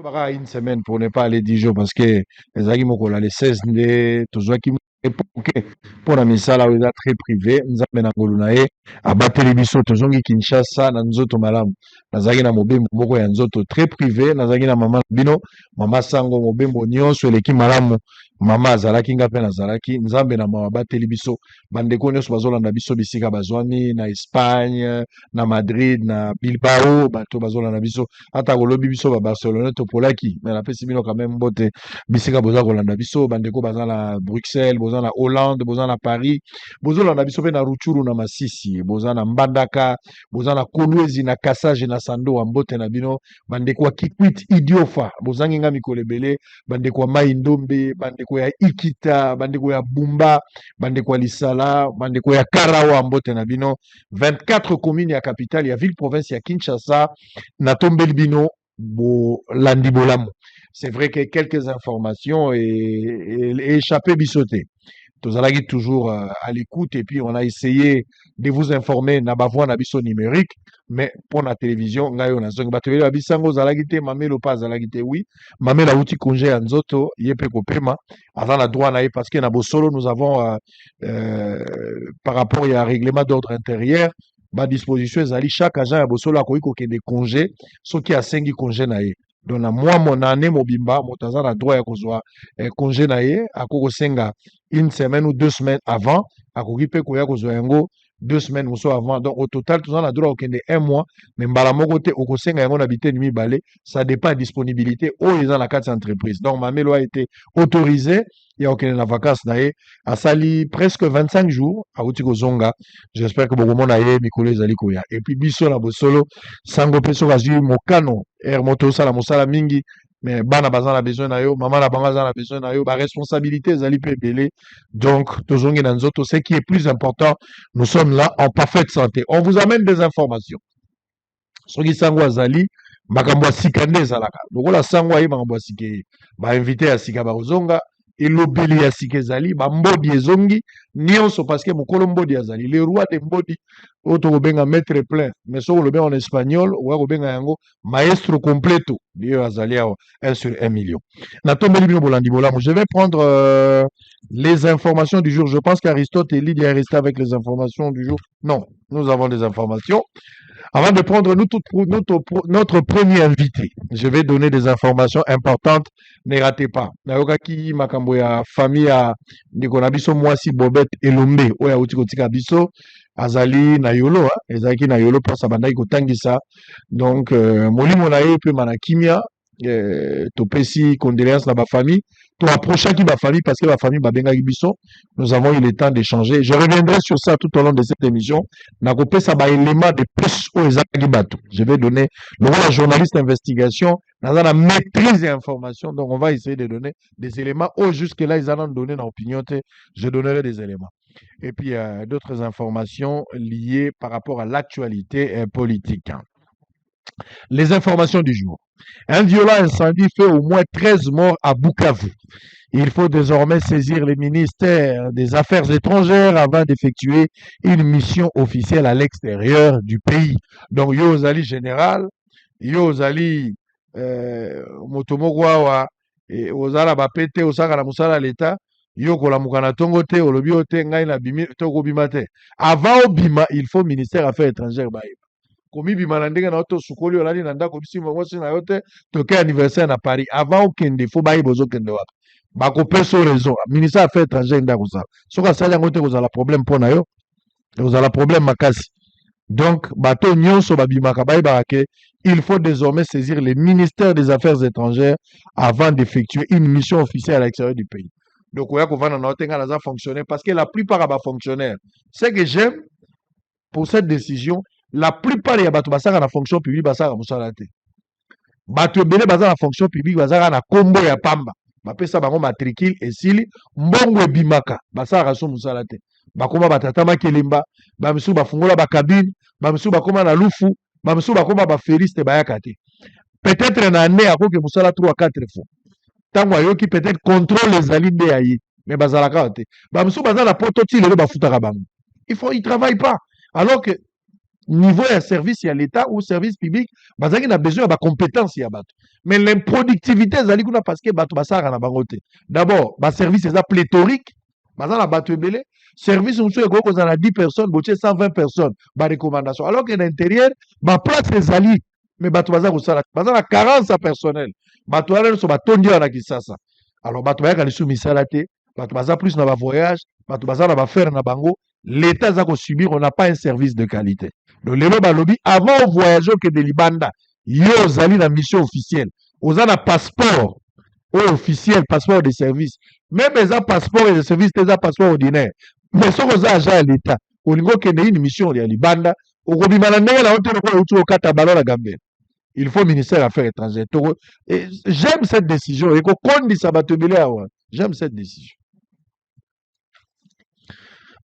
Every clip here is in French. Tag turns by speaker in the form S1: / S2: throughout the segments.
S1: Baka une semaine pour ne pas aller 10 jours parce que les amis mokola les 16 nde tozwaki pour la misala oyo eza très privé nzambe na ngolu na ye abateli biso tozongi Kinshasa na nzoto malamu nazalaki na mobembo moko ya nzoto très privé nazalaki na mama bino mama sango mobembo nyonso eleki malamu mama azalaki nga mpe nazalaki nzambe na mawa abateli biso bandeko nyonso bazolanda biso bisika bazwami na Espagne na Madrid na Bilbao bato bazolanda biso ata kolobi biso ba Barcelone topolaki mais napesi bino quand même mbote bisika boza kolanda biso bandeko baza na Bruxelles boza na Hollande boza na Paris bozolanda biso mpe na Ruchuru na Masisi boza na Mbandaka boza na Kolwezi na Kasage na Sando wa mbote na bino bandeko wa Kikwit Idiofa bozangi nga mikolo ebele bandeko wa Mai Ndombe bandeko ya Ikita bandeko ya Bumba bandeko ya Lisala bandeko ya Karawa mbote na bino 24 communes ya capitale ya ville province ya Kinshasa natombeli bino bolandi bolamu. C'est vrai que quelques informations et échappé bisoté. Tozalaki toujours à l'écoute et puis on a essayé de vous informer na bavoi na biso numérique mais pour la télévision ngai on a zongi bateli babisango zalaki te mamelo pas zalaki te oui mamela uti congé ya nzoto yepe kopema avant la droit na ye parce que na bosolo nous avons par rapport à règlement d'ordre intérieur ba disposition ezali chaque agent ya bosolo akoki kokende congé soki asengi congé na ye donc na moi mon année mobimba moto aza na droit ya kozwa congé na ye akoki kosenga une semaine ou 2 semaines avant akoki mpe koya kozwa yango 2 semaines mosusu avant donc au total toza na droit kokende 1 mois mais mbala moko te okosenga yango na biteni mibale ça dépend ya disponibilité oyo eza na kati ya entreprise donc mamelo a été autorisé ya kokende na vacances na ye asali presque 25 jours auti kozonga j'espère que bokomona ye mikolo ezali koya et puis biso na bosolo sango mpe soki azwi mokano ere moto osala mosala mingi mais bana baza na besoin na yo mama na bango aza na besoin na yo baresponsabilité ezali mpe ebele donc tozongi na nzoto ce qui est plus important nous sommes là en parfaite santé on vous amène des informations soki sango azali makambo ya sika nde ezalaka lokola sango aye makambo ya sika ye bainvité ya sika bakozonga elobeli ya sika ezali bambodi ezongi nyonso parce que mokolo mbodi azali le roi de mbodi oyo tokobenga maître plein mais soki olobi en espagnol okoka kobenga yango maestro completo ye oyo azali awa 1 sur 1 million natombeli bino bolandi bolamu je vais prendre les informations du jour je pense qu'Aristote et Lydia est resté avec les informations du jour non nous avons des informations avant de prendre notre premier invité, je vais donner des informations importantes. Ne ratez pas. Nayokaki makambo ya famille ya ndeko biso mwasi Bobette Elombe oya uti kotika biso azali na yolo ezalaki na yolo pour sabandaki kotangisa donc molimo na ye pe manakimia topesi condoléances na ba famille to approchaki ba famille parce que ba famille babengaki biso nous avons eu le temps d'échanger je reviendrai sur ça tout au long de cette émission nakopesa ba élément de plus o ezaki bato je vais donner le rôle de journaliste d'investigation dans la maîtrise des informations donc on va essayer de donner des éléments au jusque là ils en ont donné dans opinion je donnerai des éléments et puis d'autres informations liées par rapport à l'actualité politique les informations du jour. Un violent incendie fait au moins 13 morts à Bukavu. Il faut désormais saisir le ministère des Affaires étrangères avant d'effectuer une mission officielle à l'extérieur du pays. Donc, Yozali général, Yozali Motomogwawa, Ozala Bapete, Osaka la Moussala l'État, Yokola Mukana Tongo te, Olobio te, Ngai na Bimi, Toko Bimate. Avant Obima, il faut ministère Affaires étrangères. Komi bimana ndenge na oto sukoli olali na ndako bisi mwasi na yote toke anniversaire na Paris avant okende fo bayi bozo kende wapi bakopesa raison ministère affaires étrangères ndako za soka sali yango te kozala problème mpona yo kozala problème makasi donc bato nyonso babimaka bayi barake il faut désormais saisir le ministère des Affaires étrangères avant d'effectuer une mission officielle à l'extérieur du pays donc oya kovanda na otenga naza fonctionnaire parce que la plupart ya ba fonctionnaires ce que j'aime pour cette décision la plupart ya bato basaka na fonction publique basaka mosala te bato ebele baza na fonction publique bazaka na kombo ya pamba bapesa bango matricule esili mbongo ebimaka basalaka so mosala te bakoma batata makelemba bamisusu bafungola bakabine bamisusu bakoma na lufu bamisusu bakoma baferiste bayaka te peut-être na ane akoki mosala 3 4 fois ntango ayoki peut-être contrôle ezali nde ya ye mais bazalaka te bamisusu baza na poto ti lelo bafutaka bango il travaille pas alors que niveau ya service ya l'État ou service public bazalaki na besoin ya compétence ya bato mais l'improductivité ezali kuna parce que bato basalaka na bango te d'abord baservice eza pléthorique baza na bato ebele service mosusu ekoki kozala na 10 personnes botie 120 personnes barecommandation alors que na intérieur baplace ezali mais bato baza kosala baza na carence ya personnel bato wana nyonso batondi awa na kisasa alors bato bayaka lisusu misala te bato baza plus na bavoyage bato baza na bafere na bango l'État aza kosubir on n'a pas un service de qualité donc lelo balobi avant voyager okende libanda yo ozali na mission officielle oza na passeport oyo officiel passeport de service même eza passeport de service te eza passeport ordinaire mais soki oza agent ya l'État olingi okende ini mission ya libanda okobima na ndenge na yo te lokola outi okata balo na gambela il faut ministère des affaires étrangères j'aime cette décision ekokondisa bato ebele awa j'aime cette décision.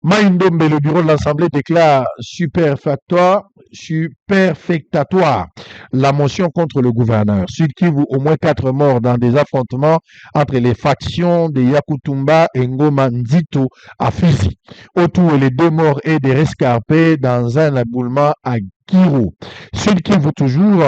S1: Maïndombe, le bureau de l'Assemblée déclare superfectatoire la motion contre le gouverneur. Sud Kivu, au moins 4 morts dans des affrontements entre les factions de Yakutumba et Ngoma Nzito à Fizi. Autour, les 2 morts et des rescarpés dans un aboulement à Kiro. Sud Kivu, toujours,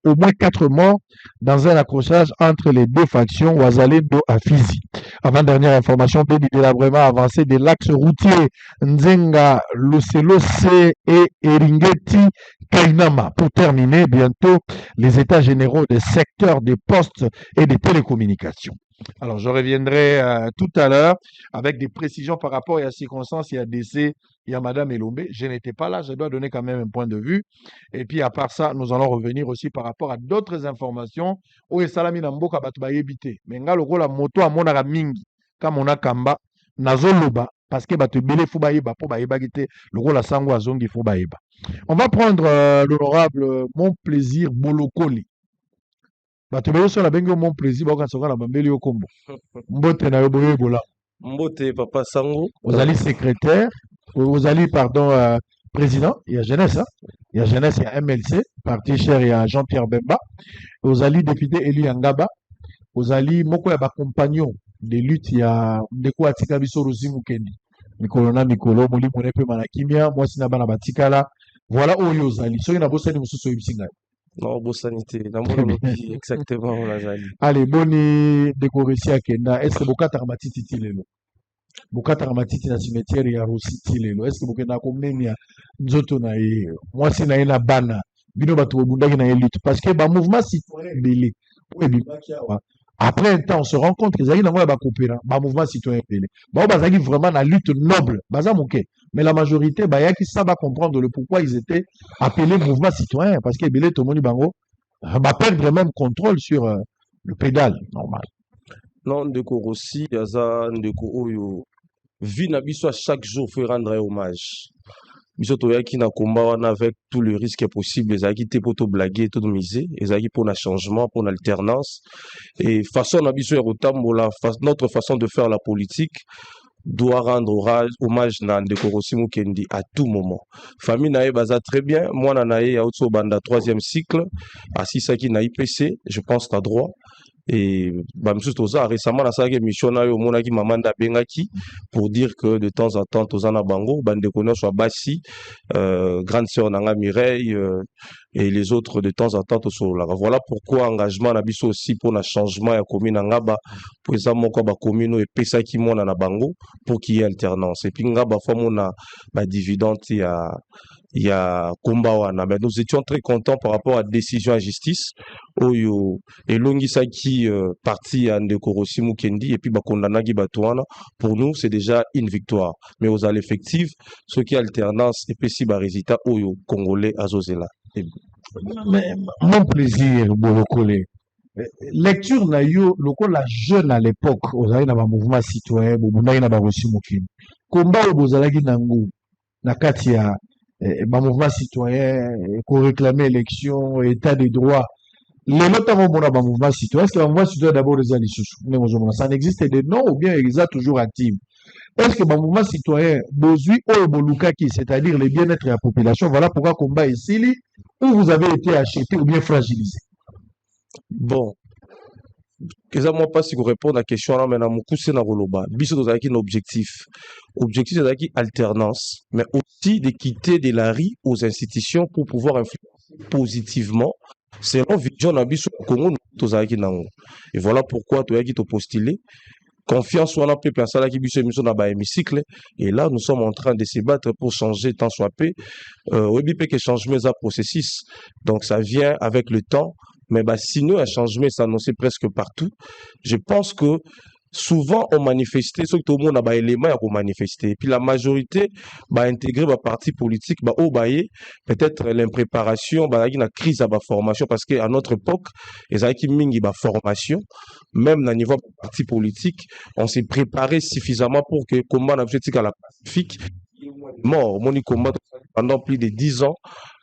S1: au moins 4 morts dans un accrochage entre les 2 factions Ouazalendo à Fizi. Avant-dernière information, Béni de la vraiment avancée de l'axe routier Nzenga, Luselose et Eringeti Kainama. Pour terminer, bientôt, les états généraux des secteurs des postes et des télécommunications. Alors, je reviendrai tout à l'heure avec des précisions par rapport à la circonstance, il y a décès, il y a Madame Elombe. Je n'étais pas là, je dois donner quand même un point de vue. Et puis, à part ça, nous allons revenir aussi par rapport à d'autres informations. Où est Salami Namboka Batba Yebite. Mais nga loko la moto à monara mingi, comme on a kamba, nazoloba, parce que Batu Bele Foubaïba, pour Baïba Gite, loko la sango azongi Foubaïba. On va prendre l'honorable Mon Plaisir Bolokoli. Bato beso na bengi mon plaisir ba kansoka na bambeli yo kombo mbote na yo boye bola
S2: mbote papa sango
S1: ozali secrétaire ozali pardon président il y a jeunesse il y a jeunesse il y a MLC parti cher il y a Jean-Pierre Bemba ozali député Eli Ngaba ozali moko ya ba compagnon de lutte ya ndeko atika biso Rosimu Kendi mikolo na mikolo moli mone pe manakimia mwasi na bana batikala voilà oyo ozali soki na bosani mususu ibisinga.
S2: Non, Bossanité, exactement, on a dit.
S1: Allez, boni décoration à Kenda. Est-ce que Boka Tarmatiti tilelo? Boka Tarmatiti na cimetière ya Rossi tilelo. Est-ce que Boka na komenia nzoto na ye? Moi c'est na ena bana. Bino bato bundaki na lutte parce que ba mouvement citoyen belé. Après un temps, on se rend compte que les mouvement citoyen belé. Ba bazaki vraiment la lutte noble. Baza moké. Mais la majorité, bah, y a qui savent comprendre le pourquoi ils étaient appelés mouvement citoyen. Parce que Belé Tomoni Bango va perdre même contrôle sur le pédale normal.
S2: Non, Ndeko Rossi, Yaza, Ndeko Oyo, Vina Biso à chaque jour fait rendre hommage. Biso Toyaki na combat avec tout le risque possible. Les aguités pour tout blaguer, tout miser. Les aguités pour un changement, pour une alternance. Et façon Nabiso et Rotambola, notre façon de faire la politique, doit rendre hommage à Ndeko Rossi Mukendi à tout moment. Famille nae baza très bien. Moi nae ya otso banda 3e cycle. Asisaki na IPC, je pense t'as droit. Et bamsu toza récemment na sa mission na yo monaki mamanda bengaki pour dire que de temps en temps toza na bango bande kono soit Bassi, grande sœur nanga Mireille et les autres de temps en temps tosola. Voilà pourquoi engagement na biso aussi pour na changement ya commune ngaba pour ça moko ba commune et pesa ki mona na bango pour qu'il y ait alternance. Et puis ngaba fa mona ba dividende il y a Kumbawana. Mais nous étions très contents par rapport à la décision à justice. Oyo et Longisaki parti à Ndeko Rossi Mukendi et puis Bakondanagi Batouana. Pour nous, c'est déjà une victoire. Mais aux l'effectif, ce qui est alternance et puis si résultat Oyo Congolais à Zozela.
S1: Mais mon plaisir, Bolokole. Lecture na yo, loko la jeune à l'époque, aux na ba mouvement citoyen, bobundaki na ba Rossi Mukendi. Combat au bozalaki nango na katia mouvement citoyen, pour réclamer élection, état des droits. Les notes avant mouvement citoyen, est-ce que le mouvement citoyen d'abord les alliés ça n'existe de non ou bien ils sont toujours actifs? Est-ce que le mouvement citoyen, Bozui ou Bolukaki, c'est-à-dire le bien-être de la population, voilà pourquoi combat ici, où vous avez été acheté ou bien fragilisé?
S2: Bon. que ça moi pas si vous répondre à la question là mais na mukuse na goloba biso tozalaki un objectif ezalaki alternance mais aussi de quitter de la rue aux institutions pour pouvoir influencer positivement selon vision na biso ya Congo tozalaki nango et voilà pourquoi toyaki to postuler confiance wana peuple asalaki biso émission na ba hémicycle et là nous sommes en train de se battre pour changer tant soit peu oyebi pe que changement est un processus donc ça vient avec le temps mais bah, sinon un changement est annoncé presque partout je pense que souvent on manifestait sauf que tout le monde a des éléments pour manifester et puis la majorité va intégrer le parti politique bah au bailler peut-être l'impréparation bah une crise à la formation parce qu'à notre époque les qui mingi bah formation même dans niveau parti politique on s'est préparé suffisamment pour que combat l'objectif à la Pacifique mort moni combat pendant plus de 10 ans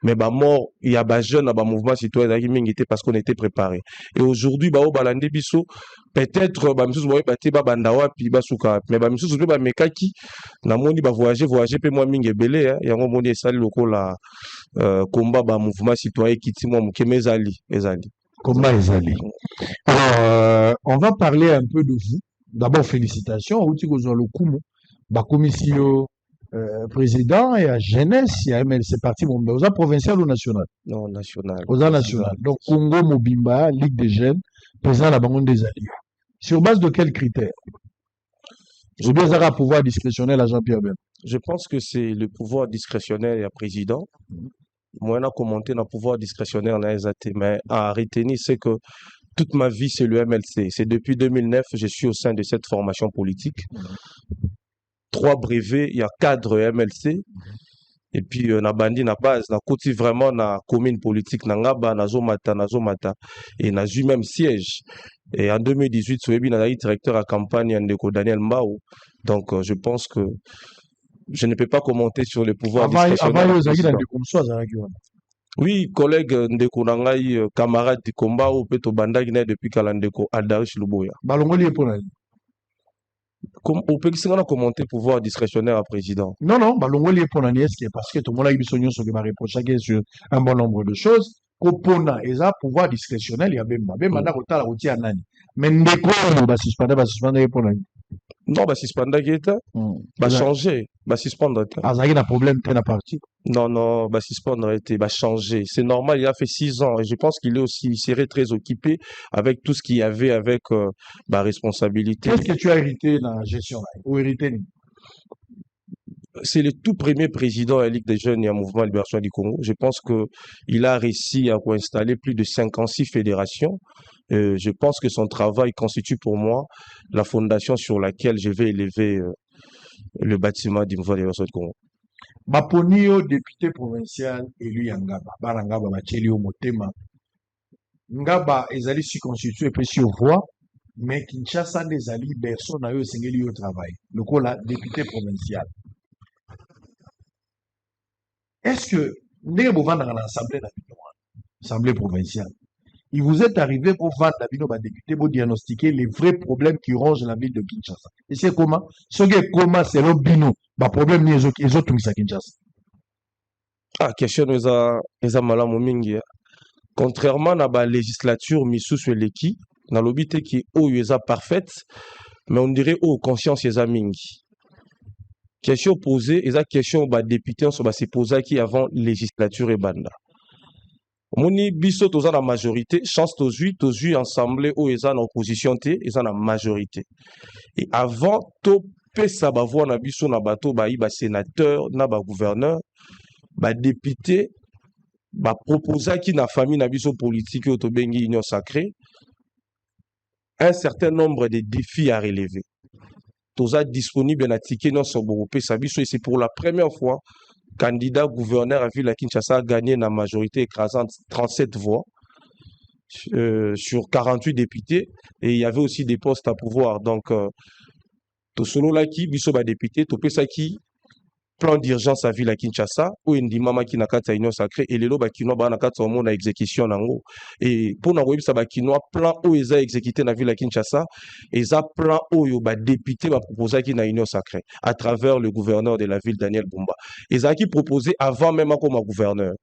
S2: mais bah mort il y a bah jeune bah mouvement citoyen qui mingi était parce qu'on était préparé et aujourd'hui bah au balande biso peut-être bah monsieur voyez bah ba bandawa puis ba suka mais bah monsieur ba mekaki na moni ba voyager pe moi mingi belé hein yango moni esali lokola combat bah mouvement citoyen qui ti moi mukemezali ezali
S1: Combat ezali. Alors, on va parler un peu de vous. D'abord, félicitations. Outi Kozolo Kumo, Bakomisio, président et à jeunesse, il y a MLC parti mon aux provincial ou national?
S2: non national
S1: Aux national. Donc, Congo Mobimba, Ligue des jeunes, président de la Banque des Alliés. Sur base de quels critères? Je veux bien savoir pouvoir discrétionnaire à Jean-Pierre Ben.
S2: Je pense que c'est le pouvoir discrétionnaire et président. Moi, on a commenté dans le pouvoir discrétionnaire dans les AT, mais à retenir, c'est que toute ma vie, c'est le MLC. C'est depuis 2009, je suis au sein de cette formation politique. 3 brevets, il y a cadre MLC. Et puis, na bandi na base, na côté vraiment na commune politique, na ngaba, na zomata, et na eu même siège. Et en 2018, Souebi na directeur à campagne Ndeko Daniel Mbao. Donc, je pense que je ne peux pas commenter sur le pouvoir discrétionnaire. Oui, collègue Ndeko Nangai, camarade de combat au Peto Bandagine depuis Kalandeko Aldarish Luboya.
S1: Balongoli pour
S2: On peut commenter pouvoir discrétionnaire à président.
S1: Non, non, Balongoli pour parce que tout le monde a eu besoin de ma réponse sur un bon nombre de choses. Kopona, et ça, pouvoir discrétionnel, il y a même maintenant la routier à Nani. Mais Ndeko, va suspendre pour Nani.
S2: Non, suspendre qui était, changer, suspendre.
S1: Ah, ça y a un problème, t'es la partie.
S2: Non, suspendre était, changer. C'est normal, il a fait 6 ans et je pense qu'il est aussi, il serait très occupé avec tout ce qu'il y avait avec, responsabilité.
S1: Qu'est-ce que tu as hérité dans la gestion, là? Ou hérité?
S2: C'est le tout premier président de la Ligue des jeunes et un mouvement de libération du Congo. Je pense que il a réussi à installer plus de 56 fédérations. Je pense que son travail constitue pour moi la fondation sur laquelle je vais élever le bâtiment du mouvement de libération du Congo.
S1: Baponio, député provincial, élu Ngaba. Barangaba, Bachelio Motema. Ngaba, ezali si constitué et sur voix, mais Kinshasa, des alliés, personne n'a eu au travail. Le coup, là, député provincial. Est-ce que, dans l'Assemblée provinciale, il vous est arrivé pour vendre la ville aux députés pour diagnostiquer les vrais problèmes qui rongent la ville de Kinshasa? Et c'est comment? Ce qui est comment, c'est le bino. Le problème, les autres, à Kinshasa.
S2: Ah, question, ils ont mal mingi. Contrairement à la législature, Missou sur l'équipe, dans l'obité qui est parfaite, mais on dirait, conscience, ils ont mingi. Question posée, et la question aux députés, on se pose qui avant législature et banda. Moni biso toza la majorité, chance tozu ensemble ou ils en opposition ils en la majorité. Et avant to pesa ba voix na biso na bato ba sénateur, na ba gouverneur, ba député, ba proposa qui na famille na biso politique au to bengi union sacrée, un certain nombre de défis à relever. Toza disponible na ticket non so boropé sabiso et c'est pour la première fois candidat gouverneur à ville à Kinshasa a gagné la majorité écrasante 37 voix sur 48 députés et il y avait aussi des postes à pouvoir donc to solo la ki biso ba député to pesa ki plan d'urgence à ville à Kinshasa ou ndimama ki na kata union sacrée et lelo ba kino ba na kata o mona exécution nango et pour na webisa ba kino plan o eza exécuté na ville à Kinshasa et ça plan o yo ba député ba proposer ki na union sacrée à travers le gouverneur de la ville Daniel Bumba et ça qui proposé avant même comme gouverneur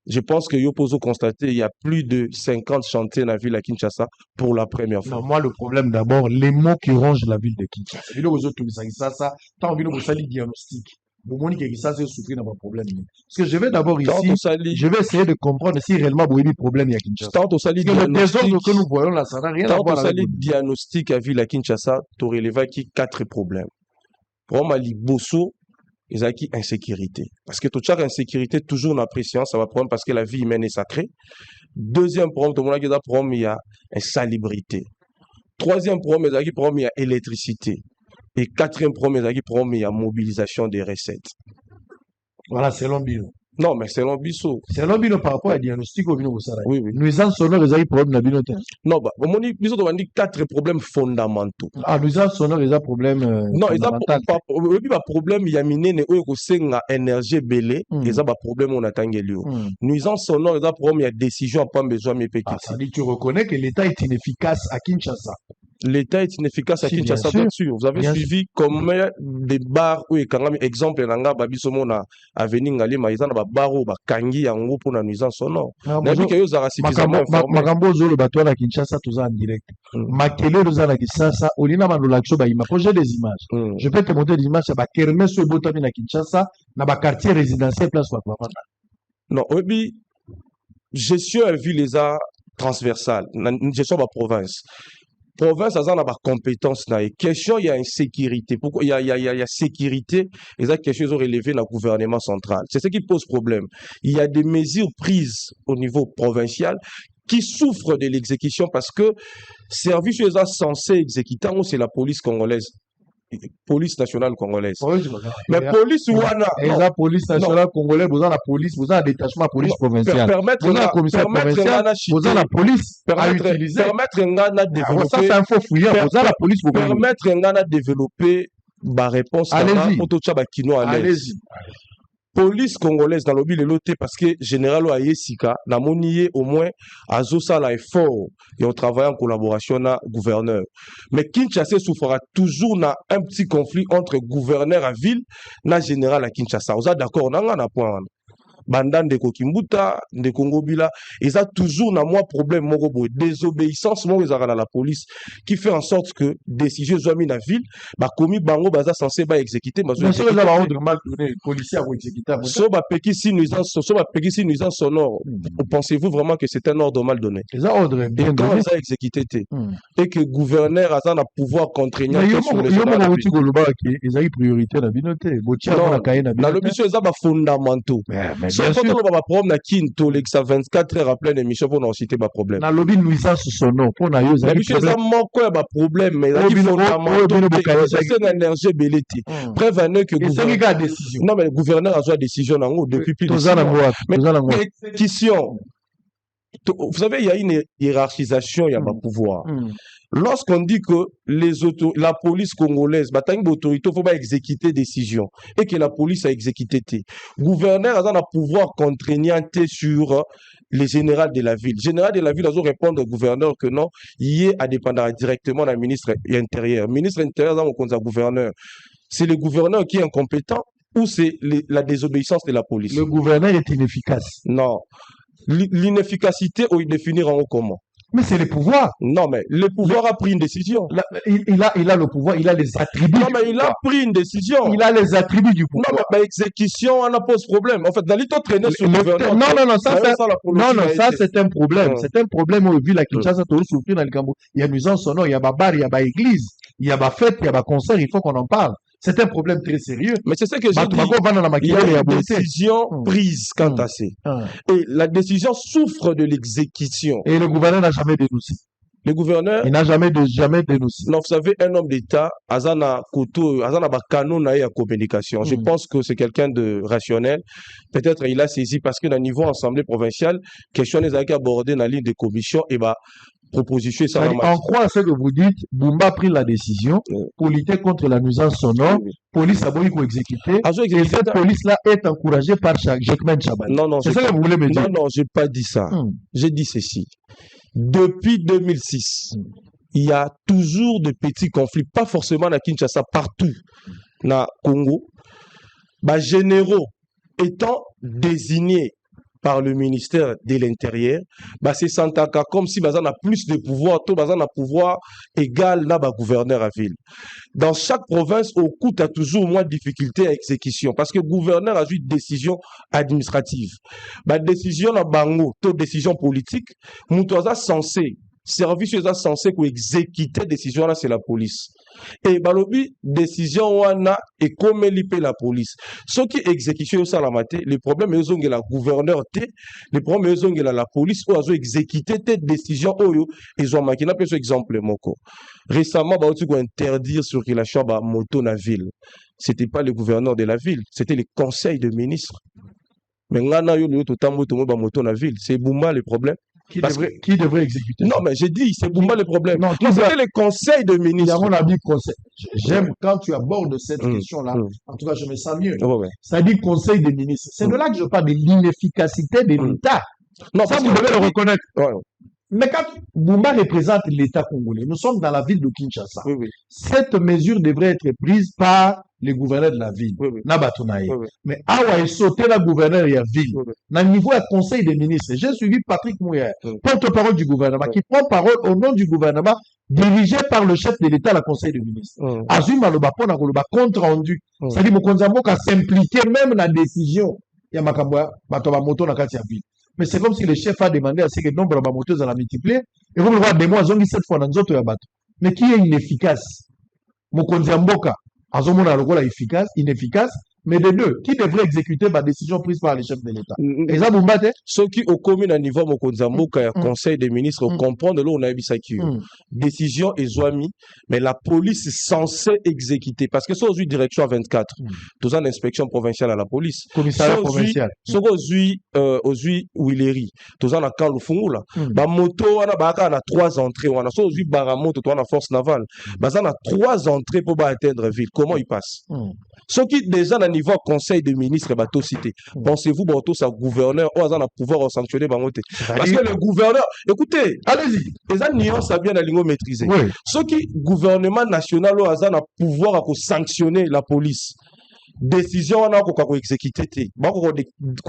S2: Je pense que Yopozo constaté, il y a plus de 50 chantiers dans la ville à Kinshasa pour la première fois.
S1: Non, moi, le problème d'abord, les mots qui rongent la ville de Kinshasa. Bino bozo tumisa Kinshasa, tant bino bosali diagnostic. Bomoni que Kinshasa souffrir dans un problème. Parce que je vais d'abord ici, je vais essayer de comprendre si réellement il y a des problèmes à Kinshasa.
S2: Tant au sali
S1: Parce que le désordre que nous voyons là, ça n'a rien à voir avec
S2: le diagnostic à ville à Kinshasa, tu relèves qui 4 problèmes. Pour moi, Bosso, ils ont qui insécurité. Parce que toute chaque insécurité, toujours une pression, ça va prendre parce que la vie humaine est sacrée. Deuxième problème, tout le monde a problème, il y a insalubrité. Troisième problème, il y a électricité. Et quatrième problème, il y a mobilisation des recettes.
S1: Voilà, selon Bino.
S2: Non, mais selon Bisso.
S1: Selon Bino par rapport à diagnostic au Bino Bossara.
S2: Oui, oui.
S1: Nuisance sonore, ils ont problème dans Bino.
S2: Non, bah, on dit Bisso, on dit 4 problèmes fondamentaux.
S1: Ah, nuisance sonore, ils ont problème.
S2: Non, ils ont problème, il y a miné, il y a énergie belé, ils ont problème, on attend lieu. Nuisance sonore, ils ont problème, il y a décision, pas besoin de
S1: ah, ça dit, tu reconnais que l'État est inefficace à Kinshasa.
S2: L'État est inefficace à Kinshasa, bien sûr. Vous avez suivi combien des bars où il y a exemple, Nanga, Babisomona, à venir, ils ont des bars où il y a un groupe pour la nuisance sonore. Mais il y a suffisamment informé.
S1: Makambo Zolo Bato à Kinshasa, tout ça en direct. Makele Rosa à Kinshasa, Olina Manolacho, il m'a projeté des images. Je peux te montrer des images, ça va Kermès sur Botami à Kinshasa, dans le quartier résidentiel, place Wakwapana.
S2: Non, oui, gestion à ville les arts transversale, gestion de la province. Province, ça a des compétences. Question, il y a insécurité. Pourquoi il y a sécurité, et ça, quelque chose relevé dans le gouvernement central. C'est ce qui pose problème. Il y a des mesures prises au niveau provincial qui souffrent de l'exécution parce que service est censé exécuter, c'est la police congolaise. Police nationale congolaise. Mais police ouana.
S1: Et la police nationale congolaise, vous avez la police, vous avez un détachement police provinciale.
S2: Permettre
S1: la commissaire provinciale, vous avez la police à utiliser.
S2: Permettre un développer.
S1: Ça, c'est un faux fouillard. Vous avez la police pour
S2: permettre un développer ma réponse.
S1: Allez-y.
S2: Police congolaise dans le bileloté parce que général Ayesika n'a monié au moins à Zosa la effort et on travaille en collaboration avec le gouverneur. Mais Kinshasa souffrira toujours dans un petit conflit entre gouverneur à ville et général à Kinshasa. Vous êtes d'accord? On a un point. Banda ndeko Kimbuta, ndeko Ngobila, ils ont toujours na moi problème désobéissance moi ils dans la police qui fait en sorte que décision soit mise dans ville, bah commis bango baza censé ba exécuter mais
S1: ça là ordre mal donné policier à exécuter.
S2: So ba pekisi nuisance sonore. Pensez-vous vraiment que c'est un ordre mal donné?
S1: Les ordres bien
S2: donné. Quand ils ont exécuté et que gouverneur a un pouvoir contraignant
S1: sur les ils ont eu priorité dans binoté.
S2: Dans le mission ils ont fondamentaux. Quand on va problème na Kinto, les 24 heures à pleine émission pour nous citer pas problème.
S1: Na lobby nuisance sonore pour na yo.
S2: Mais monsieur ça manque quoi ba problème mais il faut c'est une énergie beleti. Prévenez que
S1: décision.
S2: Non mais le gouverneur a besoin de décision depuis plus de 6 mois. Question. Vous savez il y a une hiérarchisation il y a pas pouvoir. Lorsqu'on dit que la police congolaise, il faut pas exécuter décision et que la police a exécuté, gouverneur a un pouvoir contraignant sur les généraux de la ville. Général de la ville a répondre au gouverneur que non, il est à dépendre directement du ministre intérieur. Ministre intérieur a un gouverneur. C'est le gouverneur qui est incompétent ou c'est la désobéissance de la police?
S1: Le gouverneur est inefficace.
S2: Non. L'inefficacité, on définir en haut comment?
S1: Mais c'est le pouvoir.
S2: Non, mais le pouvoir a pris une décision.
S1: Il a le pouvoir, il a les attributs.
S2: Non, mais il a pris une décision.
S1: Il a les attributs du pouvoir.
S2: Non, mais exécution, on a pose problème. En fait, dans l'ito traîner sur le gouvernement.
S1: Non, ça c'est un problème. C'est un problème où, vu la Kinshasa, tout souffrir dans le Cambo. Il y a nuisance sonore, il y a bar, il y a église, il y a fête, il y a concert, il faut qu'on en parle. C'est un problème très sérieux.
S2: Mais c'est ça que j'ai dit. Il y a une décision prise quant à ça. Et la décision souffre de l'exécution.
S1: Et le gouverneur n'a jamais dénoncé.
S2: Le gouverneur,
S1: il n'a jamais dénoncé.
S2: Non, vous savez, un homme d'État, Azana Koto, Azana Bakano n'a eu communication. Je pense que c'est quelqu'un de rationnel. Peut-être il a saisi parce que dans le niveau assemblée provinciale, question les a abordé dans la ligne de commission et proposition.
S1: En croit à ce que vous dites, Bumba a pris la décision pour lutter contre la nuisance sonore. Police a beau exécuter. Et cette police-là est encouragée par Jacquemin Chaban.
S2: Non,
S1: c'est ça que vous voulez me dire?
S2: Non, j'ai pas dit ça. J'ai dit ceci. Depuis 2006, il y a toujours de petits conflits, pas forcément à Kinshasa, partout dans Congo. Généraux étant désignés par le ministère de l'Intérieur, bah c'est Santaka comme si bazan a plus de pouvoir, tout bazan a pouvoir égal na ba gouverneur à ville. Dans chaque province, au coût a toujours moins de difficultés à exécution parce que le gouverneur a une décision administrative. Bah décision na bango, toute décision politique, mutoza censé service est censé exécuter décision là c'est la police. Et balobi décision wana et comme l'IP la police. Ce qui exécution ça la maté, le problème est que la gouverneur té, le problème est que la police ou a exécuté tes décisions oyo ils ont maquina par exemple moko. Récemment ba tu interdire circulation ba moto na ville. C'était pas le gouverneur de la ville, c'était le conseil de ministres. Mais ngana yo to tambo to ba moto na ville, c'est Boumba le problème.
S1: Qui devrait exécuter?
S2: Non, mais j'ai dit, c'est Boumba le problème.
S1: Non,
S2: c'était le conseil de ministres.
S1: On a dit conseil. J'aime quand tu abordes cette question-là. En tout cas, je me sens mieux. Ça dit conseil des ministres. C'est de là que je parle de l'inefficacité de l'État.
S2: Non,
S1: ça, vous devez le reconnaître. Mais quand Boumba représente l'État congolais, nous sommes dans la ville de Kinshasa. Cette mesure devrait être prise par les gouverneurs de la ville. Nabatunaye. Mais awa est sauté la gouverneur et la ville. Dans le niveau du conseil des ministres, j'ai suivi Patrick Mouya, porte-parole du gouvernement, qui prend parole au nom du gouvernement, dirigé par le chef de l'État, le conseil des ministres. Azuma le bapon a le compte rendu. C'est-à-dire, Mokonzambo a s'impliqué même dans la décision. Il y a Makambwa, Batoba Moto, dans la ville. Mais c'est comme si le chef a demandé à ce que le nombre de moteurs à la multiplier. Et vous le voyez, des mois, ils ont mis 7 fois dans d'autres bateaux. Mais qui est inefficace? Mokonzi Mboka, Azomona Logola inefficace, mais les deux, qui devrait exécuter ma décision prise par les chefs de l'État? Et ça, vous battez?
S2: Ceux qui, au commune à niveau Mokonzi Mboka, il y a conseil des ministres, comprendre là, on a eu ça qui décision est zoami, mais la police est censée exécuter. Parce que c'est aujourd'hui direction à 24. Tous en inspection provinciale à la police.
S1: Commissariat provincial.
S2: C'est aujourd'hui Willery. Tous en a quand le fond là. Bah, moto, on a 3 entrées. On a aujourd'hui Baramoto, toi, on a force navale. Bah, on a 3 entrées pour atteindre ville. Comment ils passent? Ceux qui, déjà, à niveau conseil des ministres, bateau cité. Pensez-vous, bateau, ça gouverneur, ou à pouvoir sanctionner Bangote? Parce que le gouverneur, écoutez, allez-y, les nuances à bien la langue maîtriser. Ceux qui, gouvernement national, ou à pouvoir sanctionner la police. Décision on a qu'on exécuter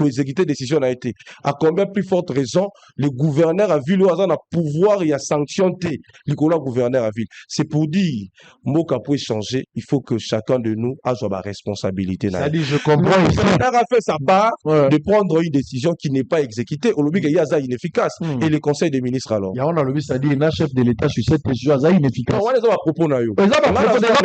S2: exécuter décision a été à combien plus forte raison le gouverneur a vu le hasard a pouvoir et a sanctionné le gouverneur a ville. C'est pour dire Moka pour changer, il faut que chacun de nous a sa responsabilité.
S1: C'est-à-dire, je comprends.
S2: Le gouverneur a fait sa part de prendre une décision qui n'est pas exécutée au lobby qu'il y a ça inefficace et le conseil des ministres alors.
S1: Il y a un lobby, c'est-à-dire un chef de l'État sur cette décision ça inefficace.
S2: On a des propos na yo.
S1: On a ma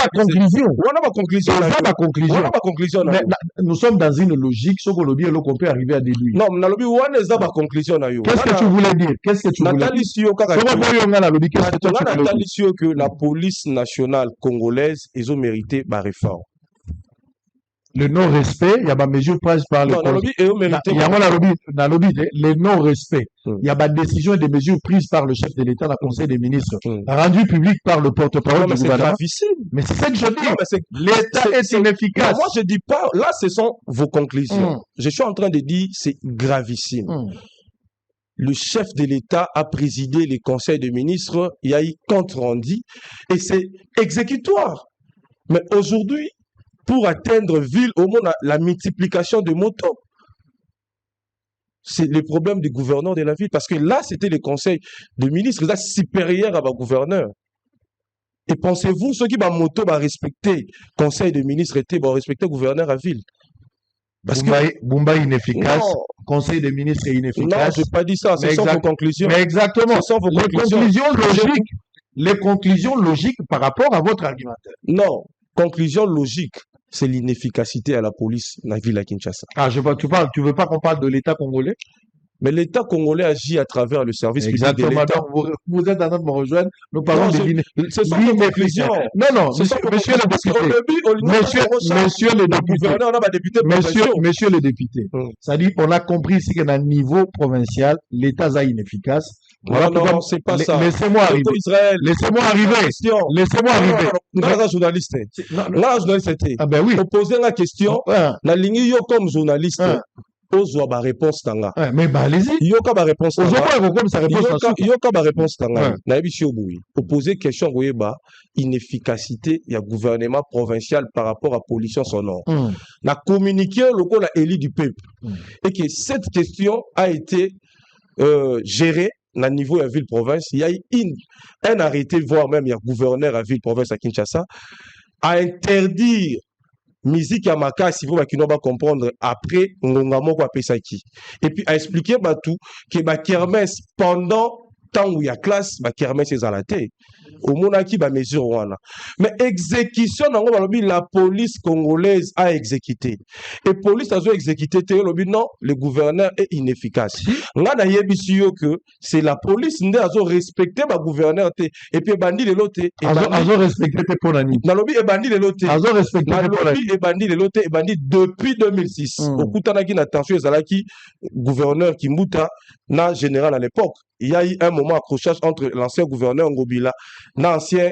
S1: conclusion.
S2: On a ma conclusion.
S1: On a ma conclusion.
S2: On a ma conclusion.
S1: Mais nous sommes dans une logique, ce que lobby qu'on peut arriver à déduire.
S2: Non, mais lobby, on a ma conclusion na yo.
S1: Qu'est-ce que tu voulais dire? Qu'est-ce que tu voulais dire?
S2: Que la police nationale congolaise, ils ont mérité ma réforme.
S1: Le non-respect, il y a des mesures prises par le le non-respect. Il y a des décisions et des mesures prises par le chef de l'État, le Conseil des ministres, rendues publiques par le porte-parole du gouvernement. Mais c'est ça que je dis. L'État est inefficace.
S2: Moi, je dis pas, là, ce sont vos conclusions. Je suis en train de dire, c'est gravissime. Le chef de l'État a présidé les conseils de ministres, il y a eu compte rendu, et c'est exécutoire. Mais aujourd'hui, pour atteindre ville, au moins la multiplication de motos. C'est le problème du gouverneur de la ville. Parce que là, c'était le conseil de ministres, là, supérieur à ma gouverneur. Et pensez-vous, ceux qui ont moto va respecter le conseil de ministres vont respecter le gouverneur à ville.
S1: Parce que Boumba est inefficace, non. Conseil des ministres est inefficace.
S2: Non, je n'ai pas dit ça, ce sont vos conclusions.
S1: Mais exactement,
S2: ce sont vos conclusions
S1: logiques. Les conclusions logiques par rapport à votre argumentaire.
S2: Non, conclusion logique. C'est l'inefficacité à la police dans la ville à Kinshasa.
S1: Ah, tu veux pas qu'on parle de l'État congolais?
S2: Mais l'État congolais agit à travers le service public de l'État.
S1: Vous êtes en train de me rejoindre. Nous parlons de
S2: l'inefficacité. Ce sont vos conclusions.
S1: Non, monsieur le député. C'est-à-dire, on a compris ici que dans le niveau provincial, l'État est inefficace.
S2: Non, c'est pas ça.
S1: Laissez-moi arriver. Laissez-moi arriver.
S2: Non, journaliste. Non, journaliste.
S1: Ah ben oui.
S2: Poser la question, la ligne comme journaliste. ozwa ba réponse tanga.
S1: Mais bah allez-y.
S2: Yoka ba réponse tanga.
S1: Comme sa réponse
S2: yoka ba réponse tanga. Na yebishi oboui. Poser question goyeba inefficacité ya gouvernement provincial par rapport à pollution sonore. Na communiqué lokola élu du peuple. Et que cette question a été gérée na niveau de la ville-province. Il y a eu un arrêté, voire même il y a gouverneur à ville-province à Kinshasa, à interdire musique à Makasi, vous va comprendre après Ngongamo kwa Pesaki. Et puis à expliquer tout que ba kermesse pendant temps où il y a classe, ba kermesse est à la tête. Au monde qui ba mesure wana. Mais exécution la police congolaise a exécuté. Et police a exécuté non, le gouverneur est inefficace. Nga na yebisio que c'est la police ndé a respecté ba gouverneur té et puis bandi le loté et
S1: azo respecté té pour nani.
S2: Na lobi e bandi le loté.
S1: Azo respecté
S2: pour nani. E bandi le loté et bandi depuis 2006. Okutana ki na tension ezalaki gouverneur Kimbuta na général à l'époque. Il y a eu un moment accrochage entre l'ancien gouverneur Ngobila et l'ancien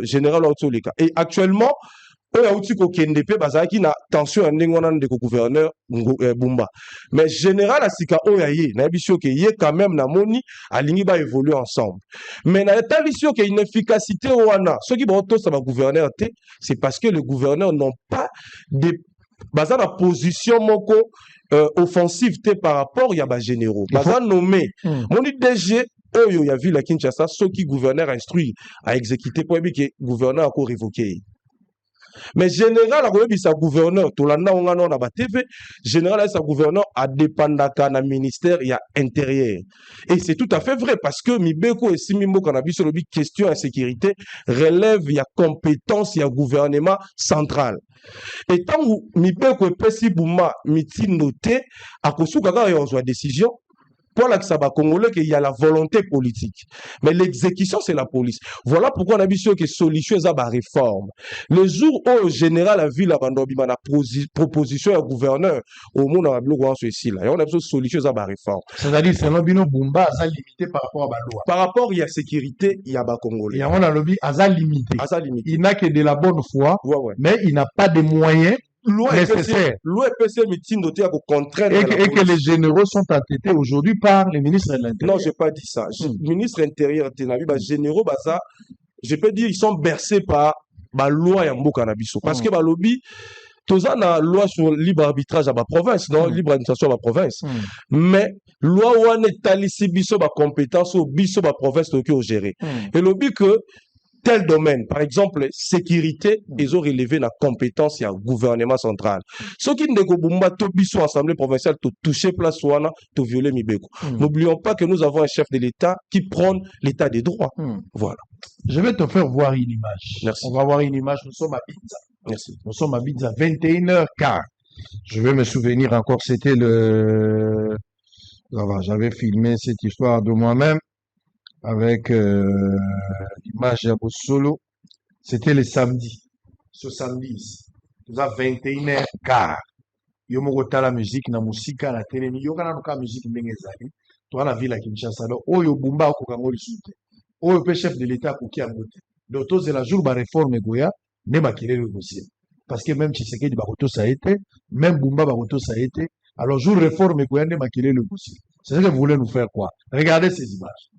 S2: général Otsolika. Et actuellement, il y a eu une tension entre le gouverneur Bumba. Mais général Asika Oyaye, il y a quand même Namoni, Alingi va évoluer ensemble. Mais il y a une efficacité ouana. Ce qui va être gouverneur, c'est parce que les gouverneurs n'ont pas de position moko offensive par rapport il y a des généraux. Baza nommé. Mon DG oyo ya ville à Kinshasa, ceux qui gouverneur instruit à exécuter pour que gouverneur a encore révoqué. Mais général a rebi sa gouverneur to landa ngano na ba TV, général sa gouverneur a dépendaka na ministère il y a intérieur. Et c'est tout à fait vrai parce que Mibeko et Simimbo Cannabis lobi question insécurité relève il y a compétence il y a gouvernement central. Et tant que Mibeko et Pesi Bouma miti noté à kosuka ka yo décision pour la Congolais qu'il y a la volonté politique. Mais l'exécution, c'est la police. Voilà pourquoi on a dit que solution est la réforme. Le jour où le général a vu la proposition à gouverneur, au monde a bloqué ceci là. Et on a besoin de solution à la réforme.
S1: C'est-à-dire que Lobino Bumba a limité par rapport à la loi.
S2: Par rapport, il y a sécurité, il y a bas Congolais.
S1: Et on a lobby à limité. Il n'a que de la bonne foi, mais il n'a pas de moyens. Nécessaire.
S2: Loi
S1: et que les généraux sont entêtés aujourd'hui par les ministres de l'Intérieur.
S2: Non, je n'ai pas dit ça. Ministre intérieur, généraux, je peux dire ils sont bercés par la loi Yambo Cannabiso. Parce que le lobby, tout ça, la loi sur le libre arbitrage à la province, non, libre administration à la province. Mais loi où on est talissi biso ba compétence au biso ba province au gérer. Et le lobby que tel domaine, par exemple, sécurité, ils ont relevé la compétence, il y a gouvernement central. Ce qui ne gobumba to biso assemblée provinciale, to toucher place ouana, to violer Mibeko. N'oublions pas que nous avons un chef de l'État qui prône l'État des droits. Voilà.
S1: Je vais te faire voir une image.
S2: Merci.
S1: On va voir une image. Nous sommes à Binza.
S2: Merci.
S1: Nous sommes à Binza, 21h15. Je vais me souvenir encore, c'était le... J'avais filmé cette histoire de moi-même avec l'image de Solo. C'était le samedi. Ce samedi ici. Nous avons 21h15. Yo moko la musique na musika na télé yo kana nuka musique ndenge ezali. Toi la ville à Kinshasa do oyo bumba ko kango lisute. Oyo pe chef de l'état ko ki angote. Donc tous la jour ba réforme goya ne ba kilé le dossier. Parce que même Tshisekedi ba roto ça a été, même Bumba ba roto ça a été. Alors jour réforme goya ne ba kilé le dossier. C'est ce que vous voulez nous faire quoi? Regardez ces images.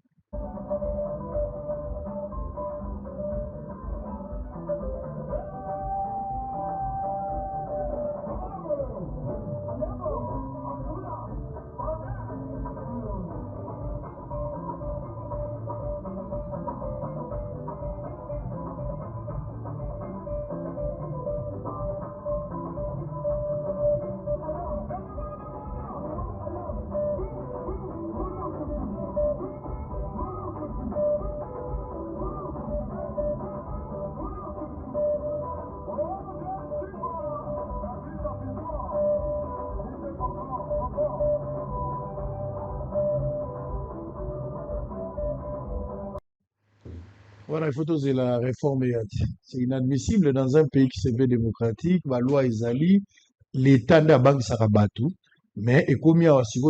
S1: Voilà, il faut oser la réforme. C'est inadmissible dans un pays qui se veut démocratique. La loi est ali, l'État de la banque Sarabatu, mais et combien aussi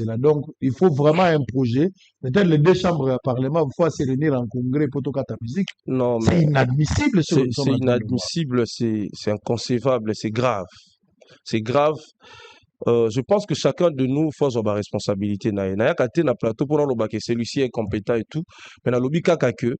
S1: là. Donc, il faut vraiment un projet. Peut-être les deux chambres à parlement, il faut se réunir en congrès pour tout la musique.
S2: Non,
S1: c'est inadmissible.
S2: C'est inadmissible, c'est inconcevable, c'est grave. C'est grave. Je pense que chacun de nous faut avoir responsabilité na ye. Na yakate na plateau pour le que celui-ci est compétent et tout, mais na lobi kaka que